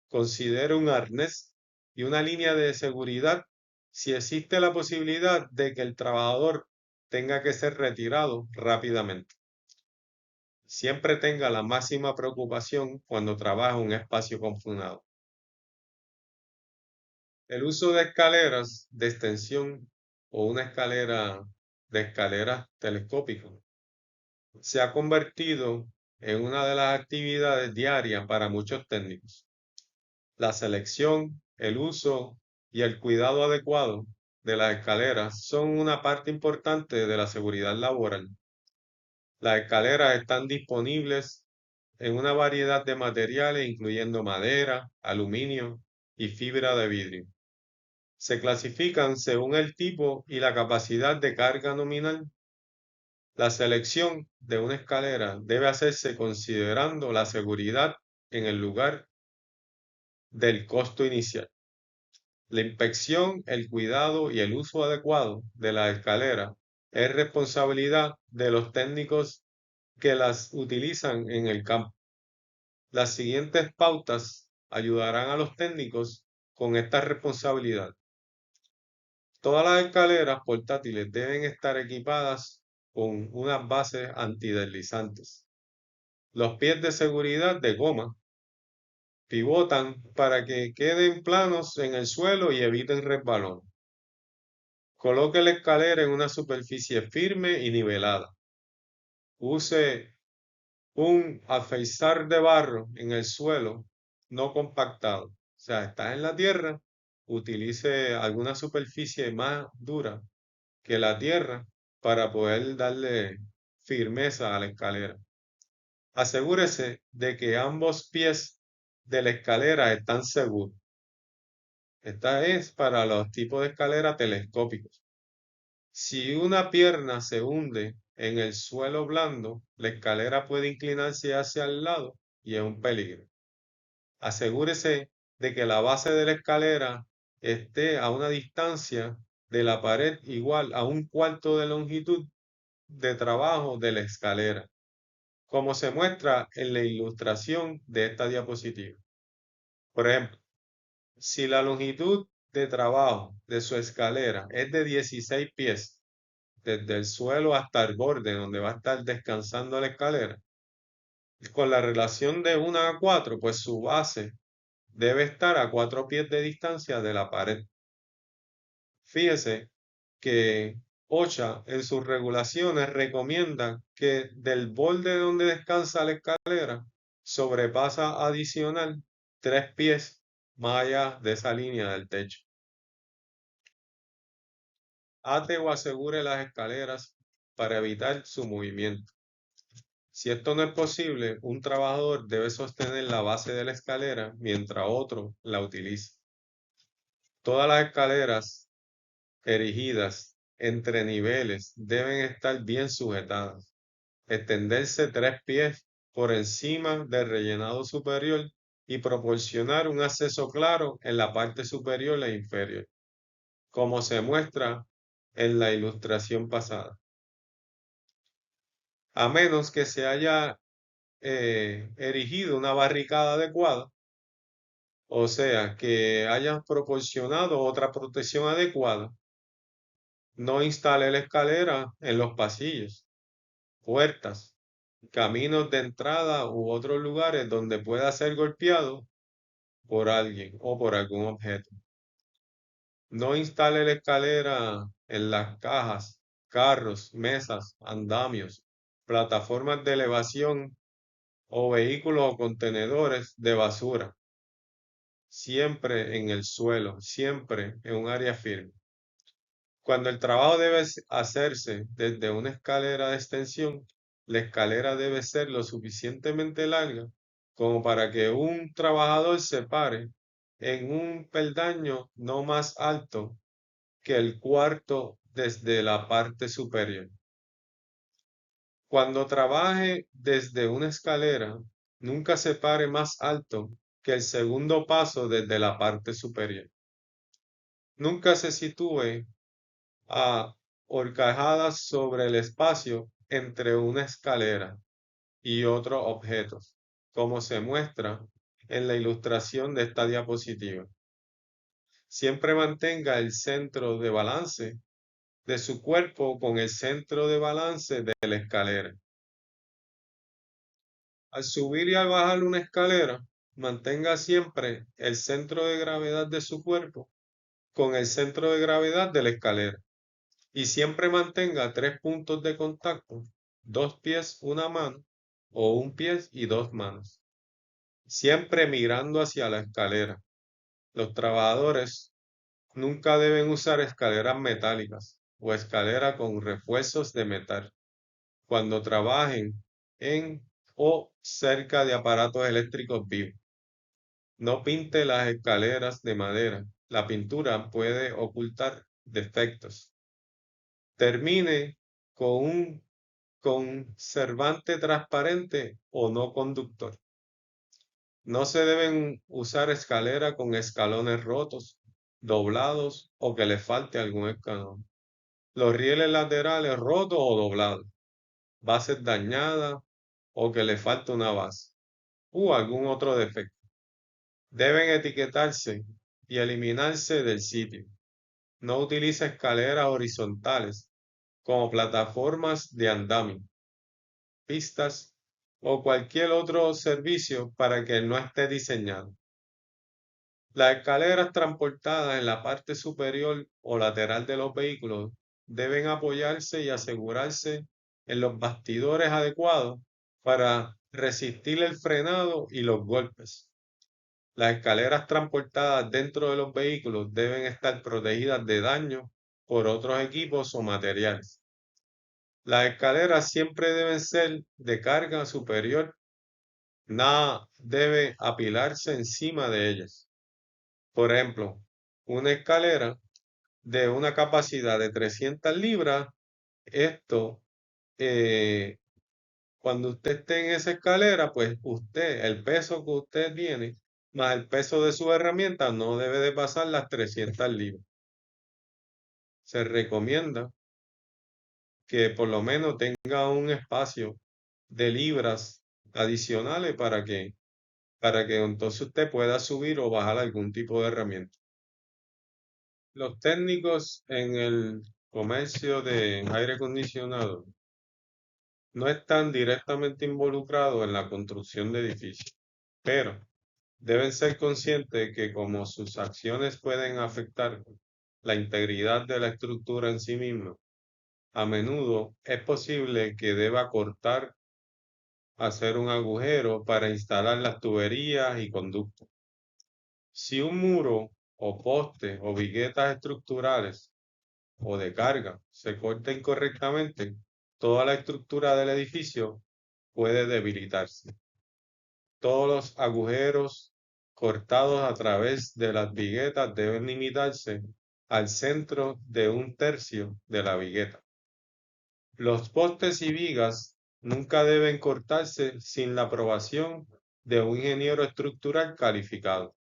Considere un arnés y una línea de seguridad si existe la posibilidad de que el trabajador tenga que ser retirado rápidamente. Siempre tenga la máxima preocupación cuando trabaja en un espacio confinado. El uso de escaleras de extensión o una escalera de escaleras telescópicas se ha convertido en una de las actividades diarias para muchos técnicos. La selección, el uso y el cuidado adecuado de las escaleras son una parte importante de la seguridad laboral. Las escaleras están disponibles en una variedad de materiales, incluyendo madera, aluminio y fibra de vidrio. Se clasifican según el tipo y la capacidad de carga nominal. La selección de una escalera debe hacerse considerando la seguridad en el lugar del costo inicial. La inspección, el cuidado y el uso adecuado de la escalera es responsabilidad de los técnicos que las utilizan en el campo. Las siguientes pautas ayudarán a los técnicos con esta responsabilidad. Todas las escaleras portátiles deben estar equipadas con unas bases antideslizantes. Los pies de seguridad de goma pivotan para que queden planos en el suelo y eviten resbalón. Coloque la escalera en una superficie firme y nivelada. Use un alféizar de barro en el suelo no compactado. O sea, está en la tierra, utilice alguna superficie más dura que la tierra para poder darle firmeza a la escalera. Asegúrese de que ambos pies de la escalera están seguros. Esta es para los tipos de escalera telescópicos. Si una pierna se hunde en el suelo blando, la escalera puede inclinarse hacia el lado y es un peligro. Asegúrese de que la base de la escalera esté a una distancia de la pared igual a un cuarto de longitud de trabajo de la escalera, como se muestra en la ilustración de esta diapositiva. Por ejemplo, si la longitud de trabajo de su escalera es de 16 pies, desde el suelo hasta el borde donde va a estar descansando la escalera, con la relación de 1 a 4, pues su base debe estar a 4 pies de distancia de la pared. Fíjese que OSHA en sus regulaciones recomienda que del borde donde descansa la escalera sobrepasa adicional 3 pies más allá de esa línea del techo. ate o asegure las escaleras para evitar su movimiento. Si esto no es posible, un trabajador debe sostener la base de la escalera mientras otro la utiliza. Todas las escaleras erigidas entre niveles deben estar bien sujetadas. Extenderse 3 pies por encima del rellenado superior y proporcionar un acceso claro en la parte superior e inferior, como se muestra en la ilustración pasada. A menos que se haya erigido una barricada adecuada, o sea, que hayan proporcionado otra protección adecuada, no instale la escalera en los pasillos, puertas, caminos de entrada u otros lugares donde pueda ser golpeado por alguien o por algún objeto. No instale la escalera en las cajas, carros, mesas, andamios, plataformas de elevación o vehículos o contenedores de basura. Siempre en el suelo, siempre en un área firme. Cuando el trabajo debe hacerse desde una escalera de extensión, la escalera debe ser lo suficientemente larga como para que un trabajador se pare en un peldaño no más alto que el cuarto desde la parte superior. Cuando trabaje desde una escalera, nunca se pare más alto que el segundo paso desde la parte superior. Nunca se sitúe a horcajadas sobre el espacio entre una escalera y otros objetos, como se muestra en la ilustración de esta diapositiva. Siempre mantenga el centro de balance de su cuerpo con el centro de balance de la escalera. Al subir y al bajar una escalera, mantenga siempre el centro de gravedad de su cuerpo con el centro de gravedad de la escalera. Y siempre mantenga 3 puntos de contacto, 2 pies, una mano, o un pie y 2 manos, siempre mirando hacia la escalera. Los trabajadores nunca deben usar escaleras metálicas o escaleras con refuerzos de metal cuando trabajen en o cerca de aparatos eléctricos vivos. No pinte las escaleras de madera. La pintura puede ocultar defectos. Termine con un conservante transparente o no conductor. No se deben usar escaleras con escalones rotos, doblados o que le falte algún escalón. Los rieles laterales rotos o doblados, bases dañadas o que le falte una base u algún otro defecto. Deben etiquetarse y eliminarse del sitio. No utilice escaleras horizontales como plataformas de andamio, pistas o cualquier otro servicio para que no esté diseñado. Las escaleras transportadas en la parte superior o lateral de los vehículos deben apoyarse y asegurarse en los bastidores adecuados para resistir el frenado y los golpes. Las escaleras transportadas dentro de los vehículos deben estar protegidas de daño por otros equipos o materiales. Las escaleras siempre deben ser de carga superior. Nada debe apilarse encima de ellas. Por ejemplo, una escalera de una capacidad de 300 libras, esto, cuando usted esté en esa escalera, pues usted, el peso que usted tiene, más el peso de su herramienta, no debe de pasar las 300 libras. Se recomienda que por lo menos tenga un espacio de libras adicionales para que entonces usted pueda subir o bajar algún tipo de herramienta. Los técnicos en el comercio de aire acondicionado no están directamente involucrados en la construcción de edificios, pero deben ser conscientes que como sus acciones pueden afectar la integridad de la estructura en sí misma, a menudo es posible que deba cortar, hacer un agujero para instalar las tuberías y conductos. Si un muro o poste o viguetas estructurales o de carga se corta incorrectamente, toda la estructura del edificio puede debilitarse. Todos los agujeros cortados a través de las viguetas deben limitarse al centro de 1/3 de la vigueta. Los postes y vigas nunca deben cortarse sin la aprobación de un ingeniero estructural calificado.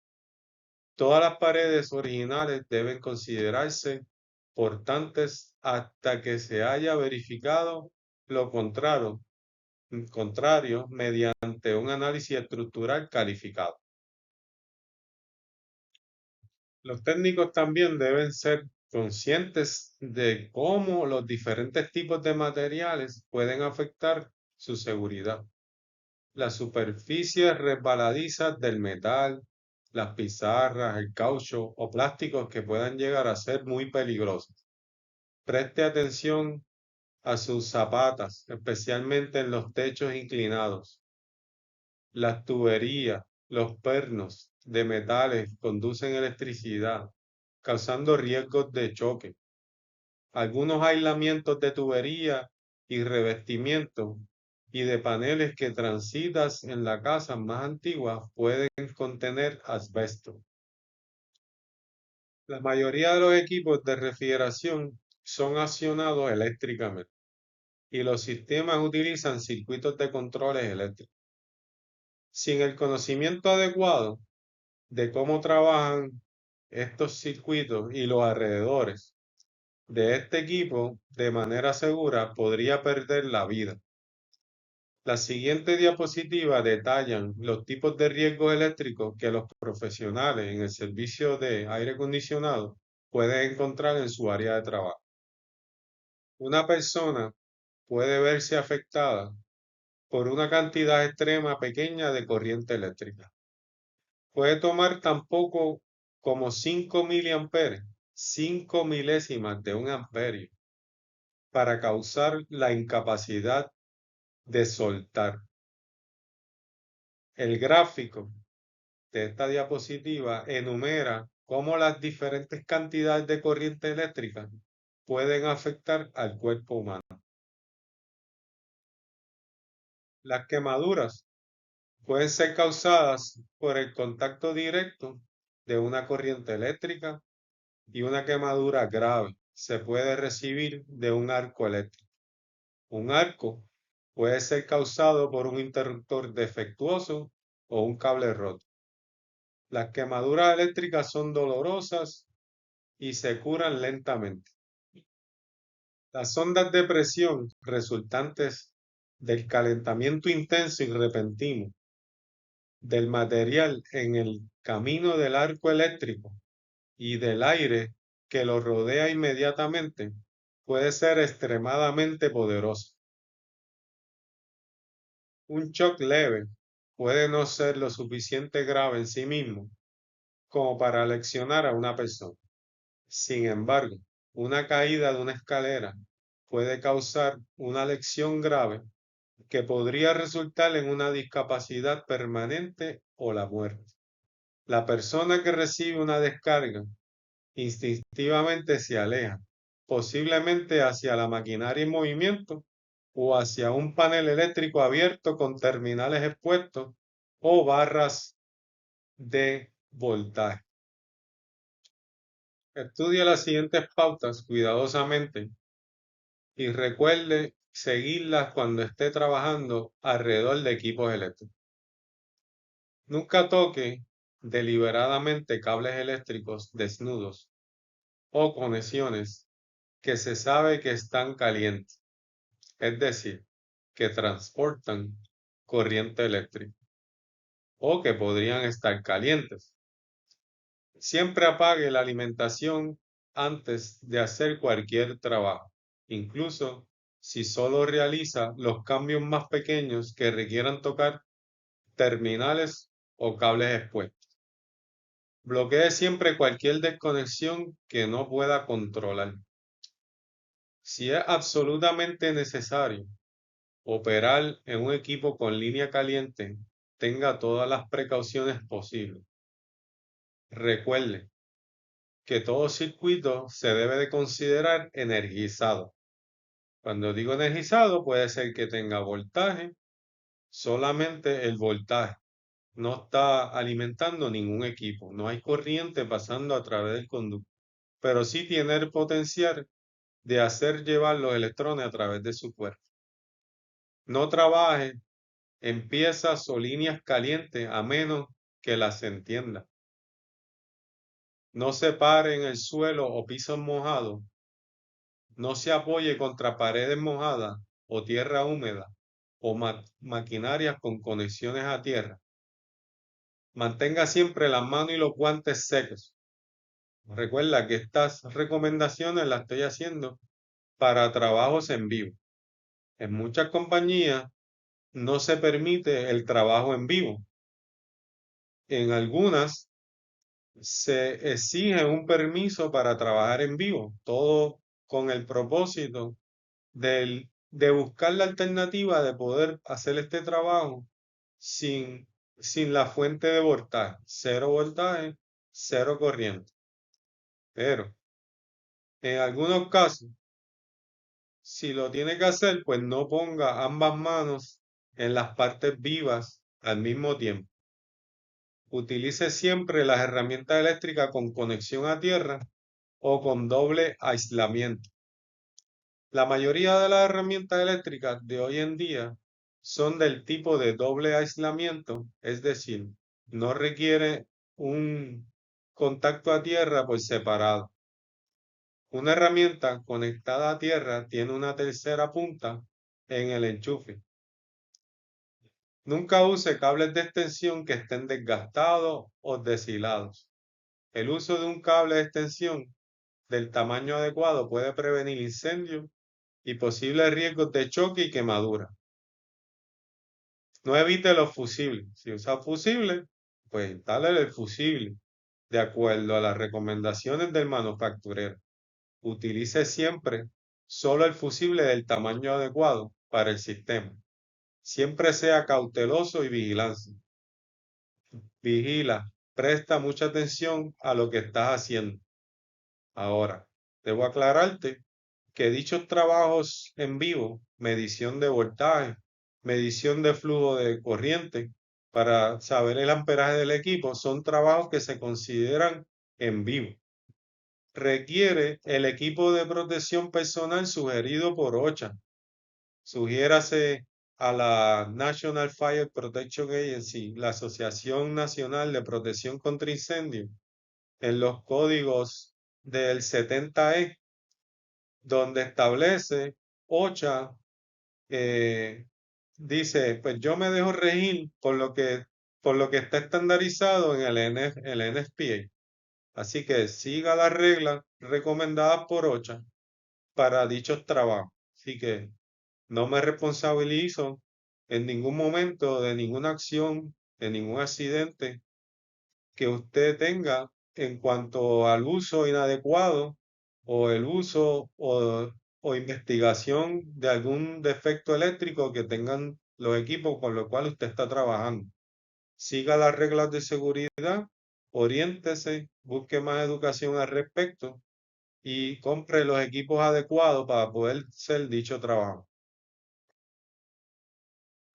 Todas las paredes originales deben considerarse portantes hasta que se haya verificado lo contrario mediante un análisis estructural calificado. Los técnicos también deben ser conscientes de cómo los diferentes tipos de materiales pueden afectar su seguridad. Las superficies resbaladizas del metal, las pizarras, el caucho o plásticos que puedan llegar a ser muy peligrosos. Preste atención a sus zapatas, especialmente en los techos inclinados. Las tuberías, los pernos de metales conducen electricidad, causando riesgos de choque. Algunos aislamientos de tubería y revestimiento y de paneles que transitas en la casa más antigua pueden contener asbesto. La mayoría de los equipos de refrigeración son accionados eléctricamente y los sistemas utilizan circuitos de controles eléctricos. Sin el conocimiento adecuado de cómo trabajan estos circuitos y los alrededores de este equipo de manera segura, podría perder la vida. Las siguientes diapositivas detallan los tipos de riesgos eléctricos que los profesionales en el servicio de aire acondicionado pueden encontrar en su área de trabajo. Una persona puede verse afectada por una cantidad extrema pequeña de corriente eléctrica. Puede tomar tan poco como 5 miliamperes, 5 milésimas de un amperio, para causar la incapacidad de soltar. El gráfico de esta diapositiva enumera cómo las diferentes cantidades de corriente eléctrica pueden afectar al cuerpo humano. Las quemaduras pueden ser causadas por el contacto directo de una corriente eléctrica y una quemadura grave se puede recibir de un arco eléctrico. Un arco puede ser causado por un interruptor defectuoso o un cable roto. Las quemaduras eléctricas son dolorosas y se curan lentamente. Las ondas de presión resultantes del calentamiento intenso y repentino del material en el camino del arco eléctrico y del aire que lo rodea inmediatamente puede ser extremadamente poderoso. Un shock leve puede no ser lo suficiente grave en sí mismo como para leccionar a una persona. Sin embargo, una caída de una escalera puede causar una lesión grave que podría resultar en una discapacidad permanente o la muerte. La persona que recibe una descarga instintivamente se aleja, posiblemente hacia la maquinaria en movimiento o hacia un panel eléctrico abierto con terminales expuestos o barras de voltaje. Estudie las siguientes pautas cuidadosamente y recuerde seguirlas cuando esté trabajando alrededor de equipos eléctricos. Nunca toque deliberadamente cables eléctricos desnudos o conexiones que se sabe que están calientes, es decir, que transportan corriente eléctrica o que podrían estar calientes. Siempre apague la alimentación antes de hacer cualquier trabajo, incluso si solo realiza los cambios más pequeños que requieran tocar terminales o cables expuestos. Bloquee siempre cualquier desconexión que no pueda controlar. Si es absolutamente necesario operar en un equipo con línea caliente, tenga todas las precauciones posibles. Recuerde que todo circuito se debe de considerar energizado. Cuando digo energizado, puede ser que tenga voltaje, solamente el voltaje. No está alimentando ningún equipo, no hay corriente pasando a través del conducto, pero sí tiene el potencial de hacer llevar los electrones a través de su cuerpo. No trabaje en piezas o líneas calientes a menos que las entienda. No se pare en el suelo o pisos mojados. No se apoye contra paredes mojadas o tierra húmeda o maquinarias con conexiones a tierra. Mantenga siempre las manos y los guantes secos. Recuerda que estas recomendaciones las estoy haciendo para trabajos en vivo. En muchas compañías no se permite el trabajo en vivo. En algunas se exige un permiso para trabajar en vivo, todo con el propósito de buscar la alternativa de poder hacer este trabajo sin, sin la fuente de voltaje, cero corriente. Pero en algunos casos, si lo tiene que hacer, pues no ponga ambas manos en las partes vivas al mismo tiempo. Utilice siempre las herramientas eléctricas con conexión a tierra o con doble aislamiento. La mayoría de las herramientas eléctricas de hoy en día son del tipo de doble aislamiento, es decir, no requiere un contacto a tierra por separado. Una herramienta conectada a tierra tiene una tercera punta en el enchufe. Nunca use cables de extensión que estén desgastados o deshilados. El uso de un cable de extensión del tamaño adecuado puede prevenir incendios y posibles riesgos de choque y quemadura. No evite los fusibles. Si usa fusible, pues instale el fusible de acuerdo a las recomendaciones del manufacturero. Utilice siempre solo el fusible del tamaño adecuado para el sistema. Siempre sea cauteloso y vigilante. Vigila, presta mucha atención a lo que estás haciendo. Ahora, debo aclararte que dichos trabajos en vivo, medición de voltaje, medición de flujo de corriente, para saber el amperaje del equipo, son trabajos que se consideran en vivo. Requiere el equipo de protección personal sugerido por OSHA. Sugiérase a la National Fire Protection Agency, la Asociación Nacional de Protección contra Incendios, en los códigos del 70E, donde establece OSHA, dice, pues yo me dejo regir por lo que está estandarizado en el NFPA. Así que siga las reglas recomendadas por OSHA para dichos trabajos. Así que no me responsabilizo en ningún momento de ninguna acción, de ningún accidente que usted tenga en cuanto al uso inadecuado o el uso o investigación de algún defecto eléctrico que tengan los equipos con los cuales usted está trabajando. Siga las reglas de seguridad, oriéntese, busque más educación al respecto y compre los equipos adecuados para poder hacer dicho trabajo.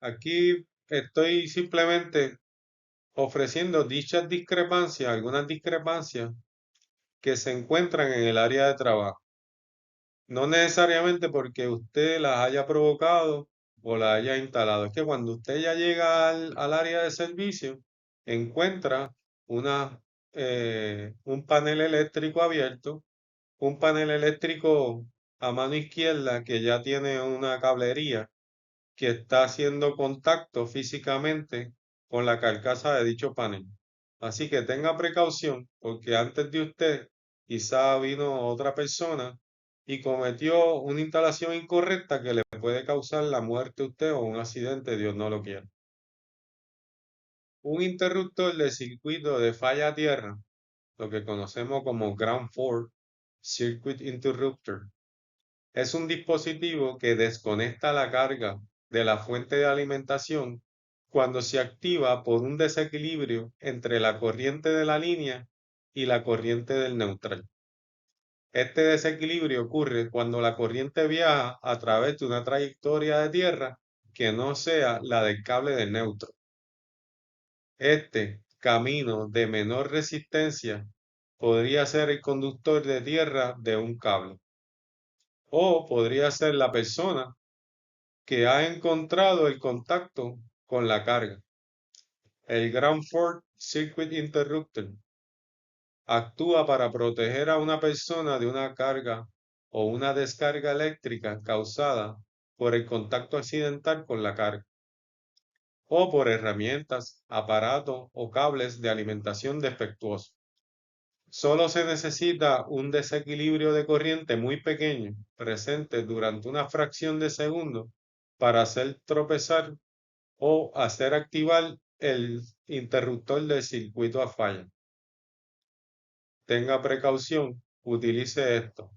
Aquí estoy simplemente ofreciendo dichas discrepancias, algunas discrepancias que se encuentran en el área de trabajo. No necesariamente porque usted las haya provocado o las haya instalado. Es que cuando usted ya llega al área de servicio, encuentra un panel eléctrico abierto, un panel eléctrico a mano izquierda que ya tiene una cablería que está haciendo contacto físicamente con la carcasa de dicho panel. Así que tenga precaución porque antes de usted quizá vino otra persona y cometió una instalación incorrecta que le puede causar la muerte a usted o un accidente, Dios no lo quiera. Un interruptor de circuito de falla a tierra, lo que conocemos como Ground Fault Circuit Interrupter, es un dispositivo que desconecta la carga de la fuente de alimentación cuando se activa por un desequilibrio entre la corriente de la línea y la corriente del neutral. Este desequilibrio ocurre cuando la corriente viaja a través de una trayectoria de tierra que no sea la del cable del neutro. Este camino de menor resistencia podría ser el conductor de tierra de un cable, o podría ser la persona que ha encontrado el contacto con la carga. El Ground Fault Circuit Interrupter actúa para proteger a una persona de una carga o una descarga eléctrica causada por el contacto accidental con la carga, o por herramientas, aparatos o cables de alimentación defectuosos. Solo se necesita un desequilibrio de corriente muy pequeño, presente durante una fracción de segundo, para hacer tropezar o hacer activar el interruptor del circuito a falla. Tenga precaución, utilice esto.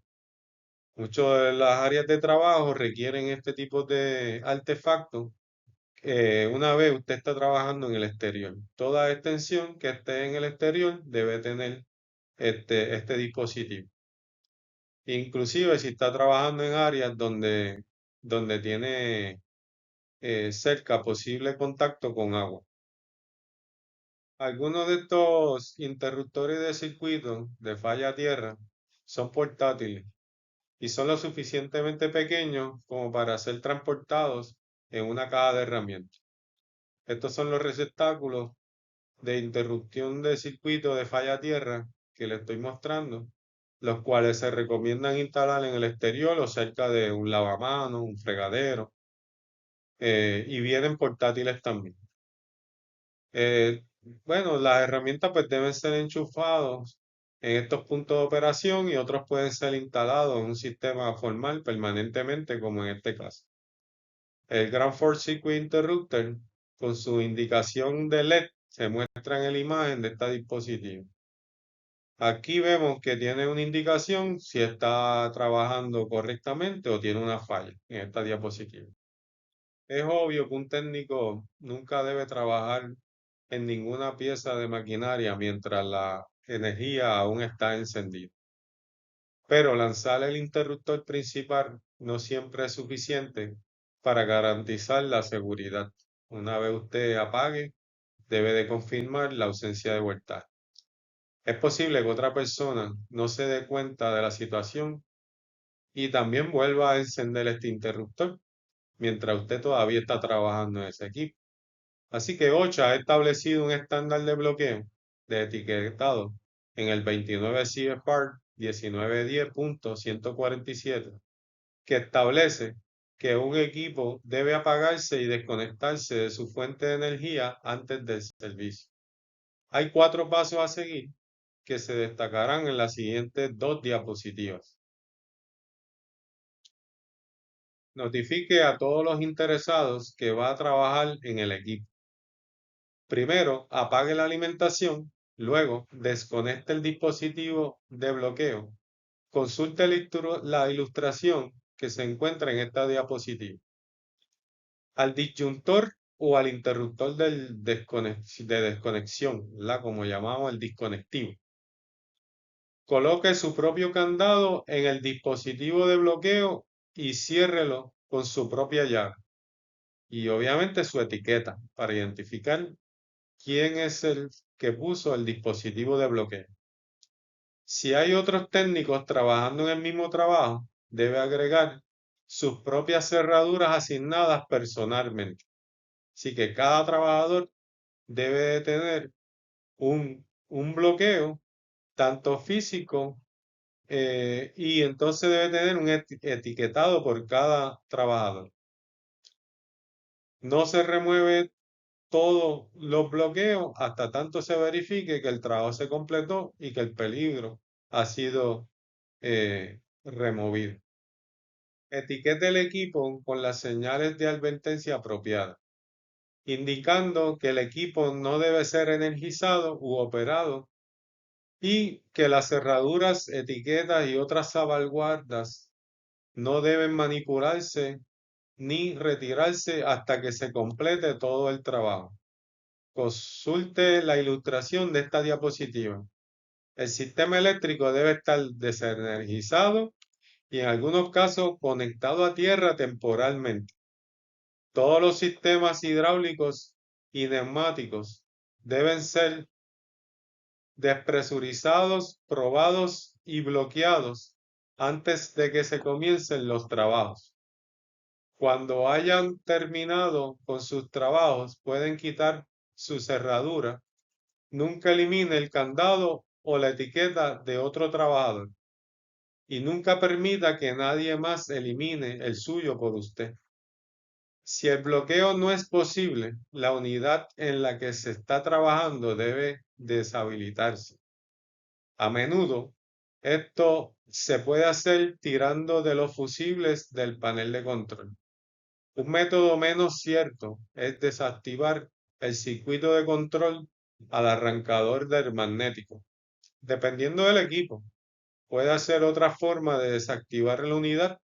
Muchas de las áreas de trabajo requieren este tipo de artefactos una vez usted está trabajando en el exterior. Toda extensión que esté en el exterior debe tener este dispositivo. Inclusive si está trabajando en áreas donde tiene cerca posible contacto con agua. Algunos de estos interruptores de circuito de falla a tierra son portátiles y son lo suficientemente pequeños como para ser transportados en una caja de herramientas. Estos son los receptáculos de interrupción de circuito de falla a tierra que le estoy mostrando, los cuales se recomiendan instalar en el exterior o cerca de un lavamanos, un fregadero, y vienen portátiles también. Bueno, las herramientas pues deben ser enchufados en estos puntos de operación y otros pueden ser instalados en un sistema formal permanentemente, como en este caso. El Ground Fault Circuit Interrupter, con su indicación de LED, se muestra en la imagen de este dispositivo. Aquí vemos que tiene una indicación si está trabajando correctamente o tiene una falla en esta diapositiva. Es obvio que un técnico nunca debe trabajar en ninguna pieza de maquinaria mientras la energía aún está encendida. Pero lanzar el interruptor principal no siempre es suficiente para garantizar la seguridad. Una vez usted apague, debe de confirmar la ausencia de voltaje. Es posible que otra persona no se dé cuenta de la situación y también vuelva a encender este interruptor mientras usted todavía está trabajando en ese equipo. Así que OSHA ha establecido un estándar de bloqueo de etiquetado en el 29 CFR 1910.147 que establece que un equipo debe apagarse y desconectarse de su fuente de energía antes del servicio. Hay 4 pasos a seguir que se destacarán en las siguientes 2 diapositivas. Notifique a todos los interesados que va a trabajar en el equipo. Primero, apague la alimentación, luego desconecte el dispositivo de bloqueo. Consulte la ilustración que se encuentra en esta diapositiva. Al disyuntor o al interruptor de desconexión, como llamamos el disconectivo. Coloque su propio candado en el dispositivo de bloqueo y ciérrelo con su propia llave. Y obviamente su etiqueta para identificar quién es el que puso el dispositivo de bloqueo. Si hay otros técnicos trabajando en el mismo trabajo, debe agregar sus propias cerraduras asignadas personalmente. Así que cada trabajador debe de tener un bloqueo, tanto físico, y entonces debe tener un etiquetado por cada trabajador. No se remueve todos los bloqueos hasta tanto se verifique que el trabajo se completó y que el peligro ha sido removido. Etiquete el equipo con las señales de advertencia apropiadas, indicando que el equipo no debe ser energizado u operado y que las cerraduras, etiquetas y otras salvaguardas no deben manipularse ni retirarse hasta que se complete todo el trabajo. Consulte la ilustración de esta diapositiva. El sistema eléctrico debe estar desenergizado y en algunos casos conectado a tierra temporalmente. Todos los sistemas hidráulicos y neumáticos deben ser despresurizados, probados y bloqueados antes de que se comiencen los trabajos. Cuando hayan terminado con sus trabajos, pueden quitar su cerradura. Nunca elimine el candado o la etiqueta de otro trabajador y nunca permita que nadie más elimine el suyo por usted. Si el bloqueo no es posible, la unidad en la que se está trabajando debe deshabilitarse. A menudo, esto se puede hacer tirando de los fusibles del panel de control. Un método menos cierto es desactivar el circuito de control al arrancador del magnético. Dependiendo del equipo, puede hacer otra forma de desactivar la unidad,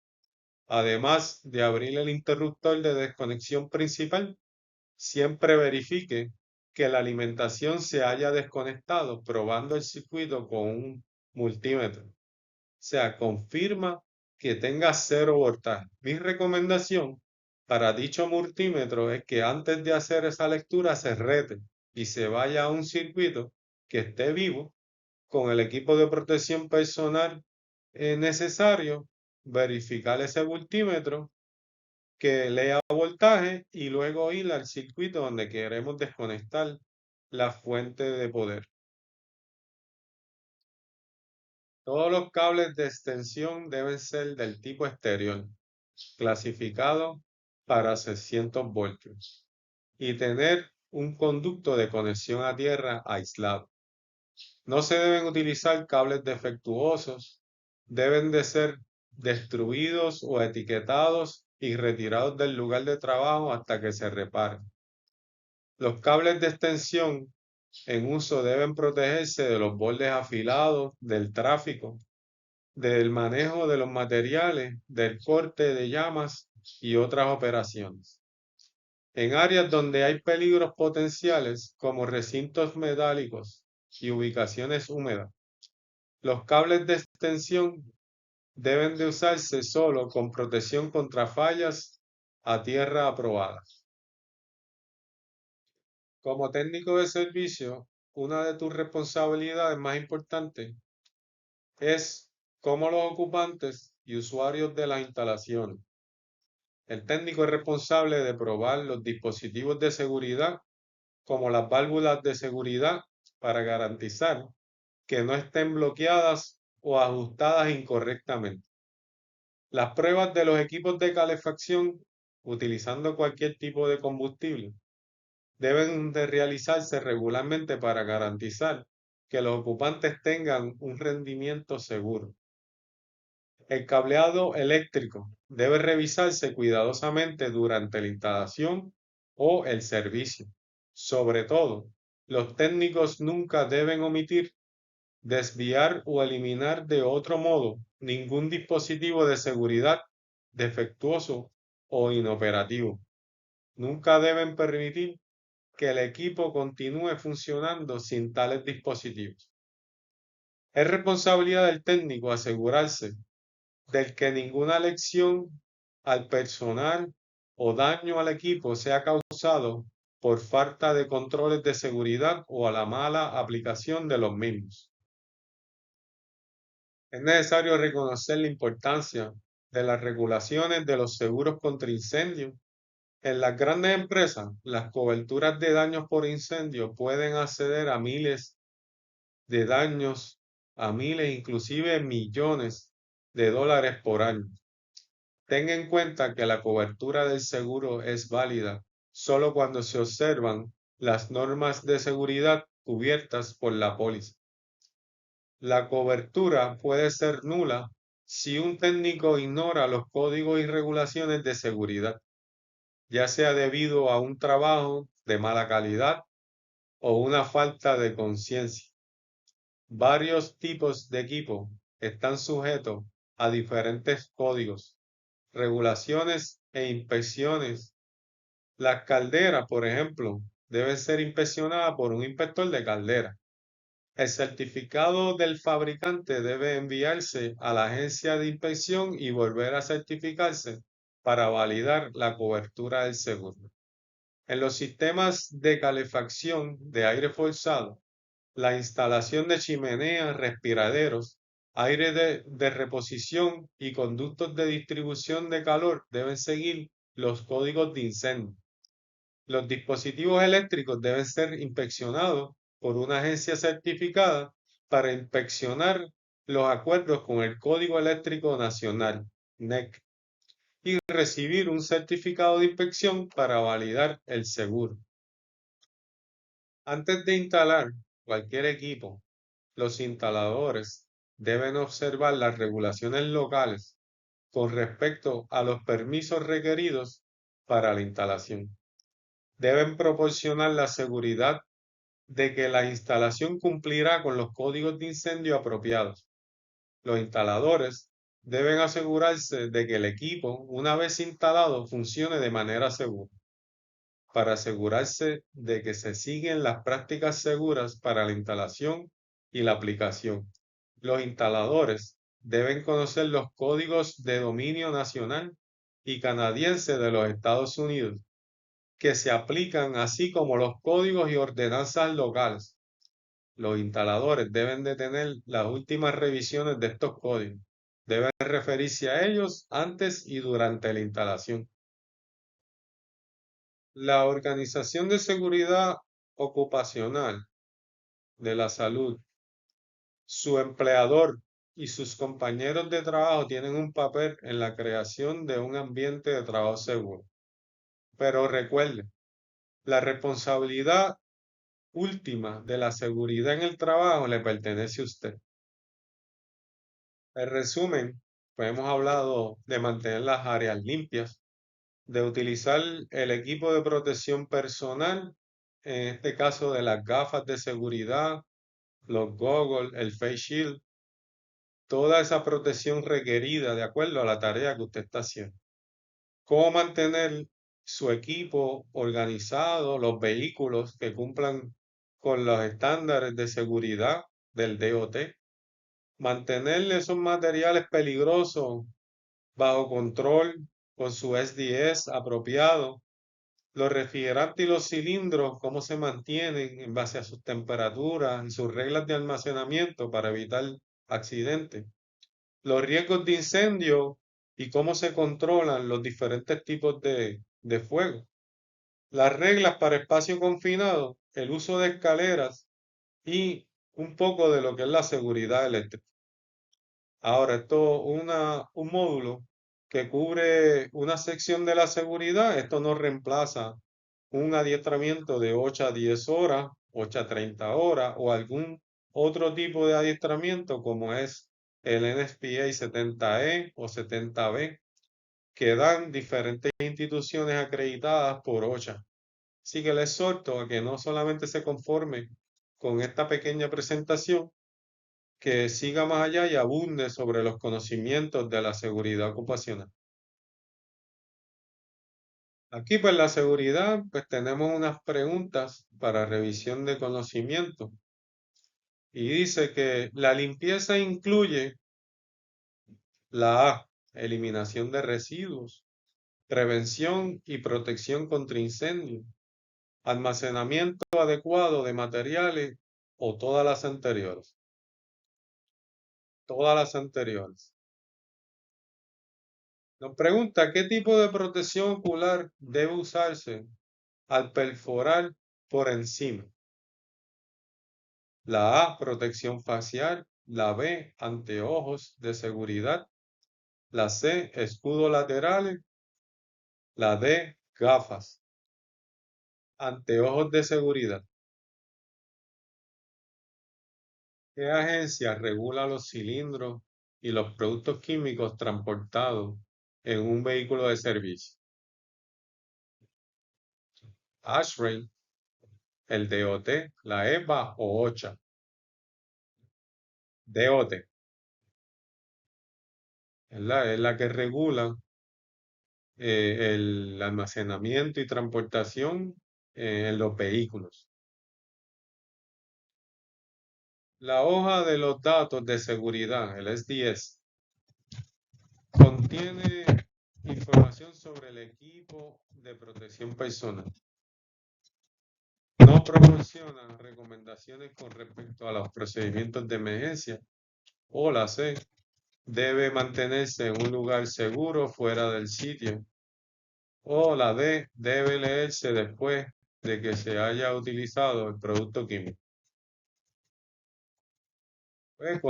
además de abrir el interruptor de desconexión principal. Siempre verifique que la alimentación se haya desconectado probando el circuito con un multímetro. O sea, confirma que tenga 0 voltaje. Mi recomendación para dicho multímetro es que antes de hacer esa lectura se rete y se vaya a un circuito que esté vivo con el equipo de protección personal necesario, verificar ese multímetro que lea voltaje y luego ir al circuito donde queremos desconectar la fuente de poder. Todos los cables de extensión deben ser del tipo exterior, clasificado para 600 voltios, y tener un conducto de conexión a tierra aislado. No se deben utilizar cables defectuosos, deben de ser destruidos o etiquetados y retirados del lugar de trabajo hasta que se reparen. Los cables de extensión en uso deben protegerse de los bordes afilados, del tráfico, del manejo de los materiales, del corte de llamas y otras operaciones. En áreas donde hay peligros potenciales, como recintos metálicos y ubicaciones húmedas, los cables de extensión deben de usarse solo con protección contra fallas a tierra aprobada. Como técnico de servicio, una de tus responsabilidades más importantes es cómo los ocupantes y usuarios de las instalaciones. El técnico es responsable de probar los dispositivos de seguridad, como las válvulas de seguridad, para garantizar que no estén bloqueadas o ajustadas incorrectamente. Las pruebas de los equipos de calefacción, utilizando cualquier tipo de combustible, deben de realizarse regularmente para garantizar que los ocupantes tengan un rendimiento seguro. El cableado eléctrico debe revisarse cuidadosamente durante la instalación o el servicio. Sobre todo, los técnicos nunca deben omitir, desviar o eliminar de otro modo ningún dispositivo de seguridad defectuoso o inoperativo. Nunca deben permitir que el equipo continúe funcionando sin tales dispositivos. Es responsabilidad del técnico asegurarse de que ninguna lesión al personal o daño al equipo sea causado por falta de controles de seguridad o a la mala aplicación de los mismos. Es necesario reconocer la importancia de las regulaciones de los seguros contra incendios. En las grandes empresas, las coberturas de daños por incendio pueden acceder a miles de daños, a miles, inclusive millones de dólares por año. Tenga en cuenta que la cobertura del seguro es válida solo cuando se observan las normas de seguridad cubiertas por la póliza. La cobertura puede ser nula si un técnico ignora los códigos y regulaciones de seguridad, ya sea debido a un trabajo de mala calidad o una falta de conciencia. Varios tipos de equipo están sujetos a diferentes códigos, regulaciones e inspecciones. Las calderas, por ejemplo, deben ser inspeccionadas por un inspector de caldera. El certificado del fabricante debe enviarse a la agencia de inspección y volver a certificarse para validar la cobertura del seguro. En los sistemas de calefacción de aire forzado, la instalación de chimeneas, respiraderos, aire de reposición y conductos de distribución de calor deben seguir los códigos de incendio. Los dispositivos eléctricos deben ser inspeccionados por una agencia certificada para inspeccionar los acuerdos con el Código Eléctrico Nacional, NEC, y recibir un certificado de inspección para validar el seguro. Antes de instalar cualquier equipo, los instaladores deben observar las regulaciones locales con respecto a los permisos requeridos para la instalación. Deben proporcionar la seguridad de que la instalación cumplirá con los códigos de incendio apropiados. Los instaladores deben asegurarse de que el equipo, una vez instalado, funcione de manera segura, para asegurarse de que se siguen las prácticas seguras para la instalación y la aplicación. Los instaladores deben conocer los códigos de dominio nacional y canadiense de los Estados Unidos que se aplican, así como los códigos y ordenanzas locales. Los instaladores deben de tener las últimas revisiones de estos códigos. Deben referirse a ellos antes y durante la instalación. La Organización de Seguridad Ocupacional de la Salud, su empleador y sus compañeros de trabajo tienen un papel en la creación de un ambiente de trabajo seguro. Pero recuerden, la responsabilidad última de la seguridad en el trabajo le pertenece a usted. En resumen, pues hemos hablado de mantener las áreas limpias, de utilizar el equipo de protección personal, en este caso de las gafas de seguridad, los goggles, el face shield, toda esa protección requerida de acuerdo a la tarea que usted está haciendo. Cómo mantener su equipo organizado, los vehículos que cumplan con los estándares de seguridad del DOT, mantener esos materiales peligrosos bajo control con su SDS apropiado, los refrigerantes y los cilindros, cómo se mantienen en base a sus temperaturas y sus reglas de almacenamiento para evitar accidentes, los riesgos de incendio y cómo se controlan los diferentes tipos de fuego, las reglas para espacio confinado, el uso de escaleras y un poco de lo que es la seguridad eléctrica. Ahora, esto un módulo que cubre una sección de la seguridad, esto no reemplaza un adiestramiento de 8 a 10 horas, 8 a 30 horas o algún otro tipo de adiestramiento como es el NSPA 70E o 70B, que dan diferentes instituciones acreditadas por OSHA. Así que les exhorto a que no solamente se conforme con esta pequeña presentación, que siga más allá y abunde sobre los conocimientos de la seguridad ocupacional. Aquí, pues, la seguridad, pues tenemos unas preguntas para revisión de conocimiento. Y dice que la limpieza incluye la A, eliminación de residuos, prevención y protección contra incendios, almacenamiento adecuado de materiales o todas las anteriores. Todas las anteriores. Nos pregunta qué tipo de protección ocular debe usarse al perforar por encima. La A, protección facial. La B, anteojos de seguridad. La C, escudos laterales. La D, gafas. Anteojos de seguridad. ¿Qué agencia regula los cilindros y los productos químicos transportados en un vehículo de servicio? ASHRAE, el DOT, la EPA o OSHA. DOT es la que regula el almacenamiento y transportación en los vehículos. La hoja de los datos de seguridad, el SDS, contiene información sobre el equipo de protección personal. No proporciona recomendaciones con respecto a los procedimientos de emergencia. O la C, debe mantenerse en un lugar seguro fuera del sitio. O la D, debe leerse después de que se haya utilizado el producto químico. Pues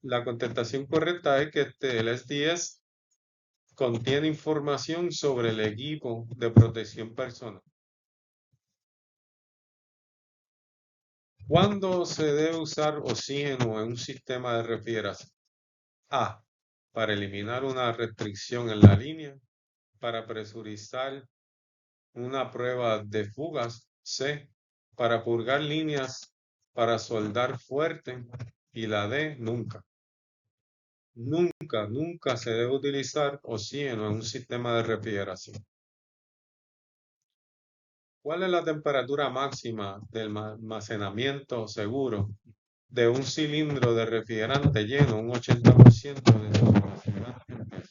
la contestación correcta es que el SDS contiene información sobre el equipo de protección personal. ¿Cuándo se debe usar oxígeno en un sistema de refrigeración? A, para eliminar una restricción en la línea, para presurizar una prueba de fugas. C, para purgar líneas, para soldar fuerte. Y la D, nunca. Nunca se debe utilizar oxígeno en un sistema de refrigeración. ¿Cuál es la temperatura máxima del almacenamiento seguro de un cilindro de refrigerante lleno, un 80% de refrigerante?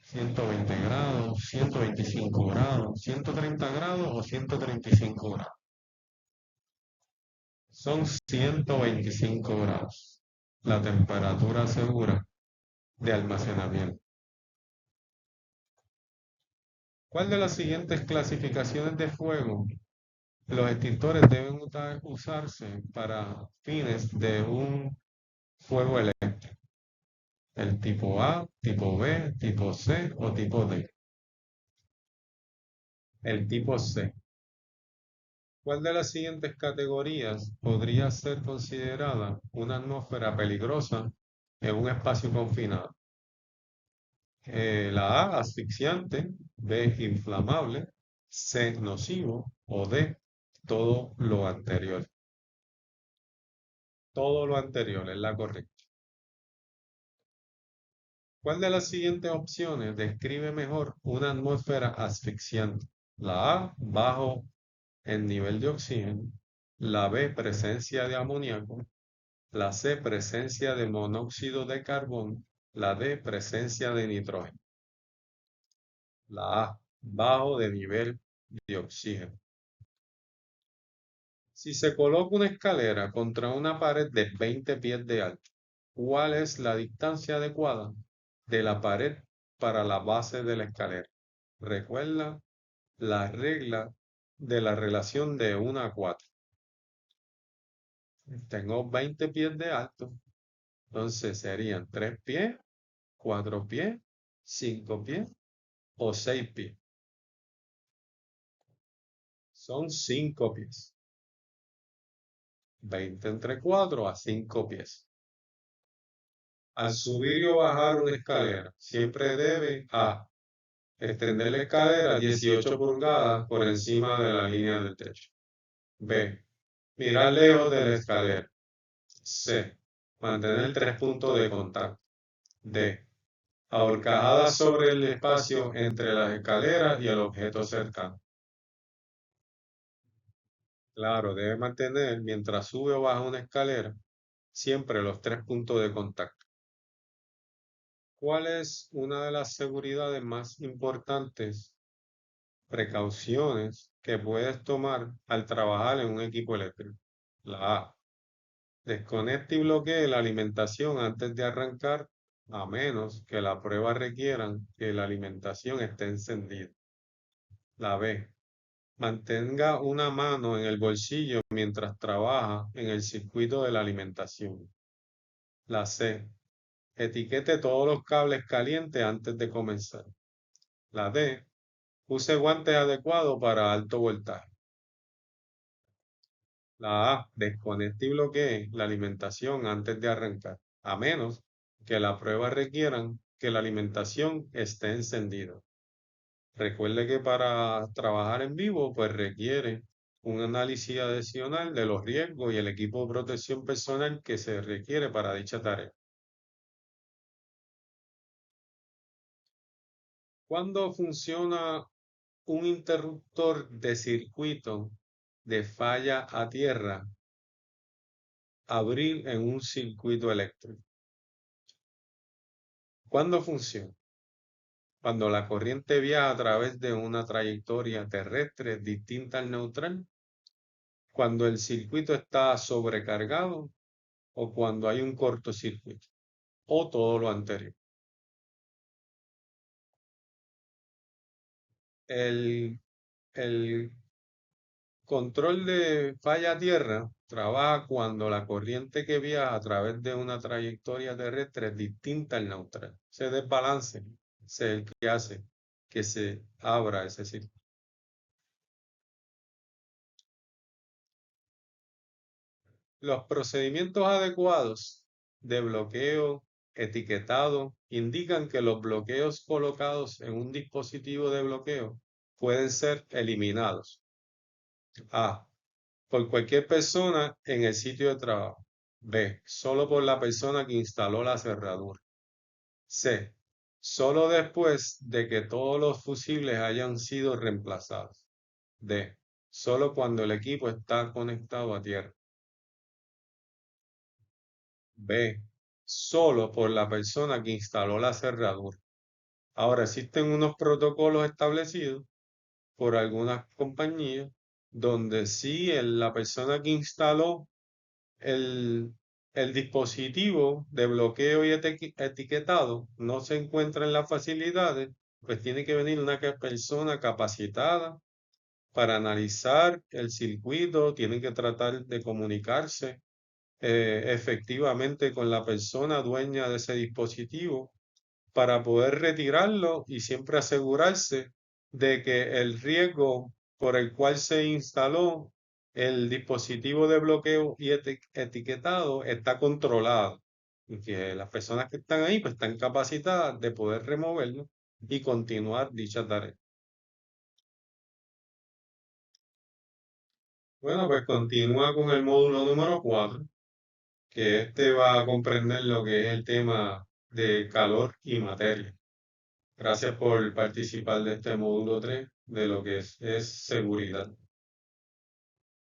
120 grados, 125 grados, 130 grados o 135 grados. Son 125 grados la temperatura segura de almacenamiento. ¿Cuál de las siguientes clasificaciones de fuego? Los extintores deben usarse para fines de un fuego eléctrico. El tipo A, tipo B, tipo C o tipo D. El tipo C. ¿Cuál de las siguientes categorías podría ser considerada una atmósfera peligrosa en un espacio confinado? La A, asfixiante, B, inflamable, C, nocivo o D, todo lo anterior. Todo lo anterior es la correcta. ¿Cuál de las siguientes opciones describe mejor una atmósfera asfixiante? La A, bajo el nivel de oxígeno. La B, presencia de amoníaco. La C, presencia de monóxido de carbono. La D, presencia de nitrógeno. La A, bajo de nivel de oxígeno. Si se coloca una escalera contra una pared de 20 pies de alto, ¿cuál es la distancia adecuada de la pared para la base de la escalera? Recuerda la regla de la relación de 1 a 4. Tengo 20 pies de alto, entonces serían 3 pies, 4 pies, 5 pies o 6 pies. Son 5 pies. 20 entre 4 a 5 pies. Al subir o bajar una escalera, siempre debe A, extender la escalera 18 pulgadas por encima de la línea del techo. B, mirar lejos de la escalera. C, mantener 3 puntos de contacto. D, ahorcajada sobre el espacio entre las escaleras y el objeto cercano. Claro, debe mantener, mientras sube o baja una escalera, siempre los 3 puntos de contacto. ¿Cuál es una de las seguridades más importantes, precauciones que puedes tomar al trabajar en un equipo eléctrico? La A, desconecte y bloquee la alimentación antes de arrancar, a menos que la prueba requieran que la alimentación esté encendida. La B, mantenga una mano en el bolsillo mientras trabaja en el circuito de la alimentación. La C, etiquete todos los cables calientes antes de comenzar. La D, use guantes adecuados para alto voltaje. La A, desconecte y bloquee la alimentación antes de arrancar, a menos que la prueba requieran que la alimentación esté encendida. Recuerde que para trabajar en vivo, pues requiere un análisis adicional de los riesgos y el equipo de protección personal que se requiere para dicha tarea. ¿Cuándo funciona un interruptor de circuito de falla a tierra? abrir en un circuito eléctrico. ¿Cuándo funciona? Cuando la corriente viaja a través de una trayectoria terrestre distinta al neutral, cuando el circuito está sobrecargado o cuando hay un cortocircuito, o todo lo anterior. El, el control de falla tierra trabaja cuando la corriente que viaja a través de una trayectoria terrestre es distinta al neutral. Ese desbalance es el que hace que se abra ese circuito. Los procedimientos adecuados de bloqueo etiquetado indican que los bloqueos colocados en un dispositivo de bloqueo pueden ser eliminados. A. Por cualquier persona en el sitio de trabajo. B. Solo por la persona que instaló la cerradura. C. Solo después de que todos los fusibles hayan sido reemplazados. D. Solo cuando el equipo está conectado a tierra. B. Solo por la persona que instaló la cerradura. Ahora, existen unos protocolos establecidos por algunas compañías donde sí la persona que instaló el, el dispositivo de bloqueo y etiquetado no se encuentra en las facilidades, pues tiene que venir una persona capacitada para analizar el circuito, tienen que tratar de comunicarse efectivamente con la persona dueña de ese dispositivo para poder retirarlo y siempre asegurarse de que el riesgo por el cual se instaló el dispositivo de bloqueo y etiquetado está controlado y que las personas que están ahí pues están capacitadas de poder removerlo y continuar dicha tarea. Bueno, pues continúa con el módulo número 4, que este va a comprender lo que es el tema de calor y materia. Gracias por participar de este módulo 3 de lo que es seguridad.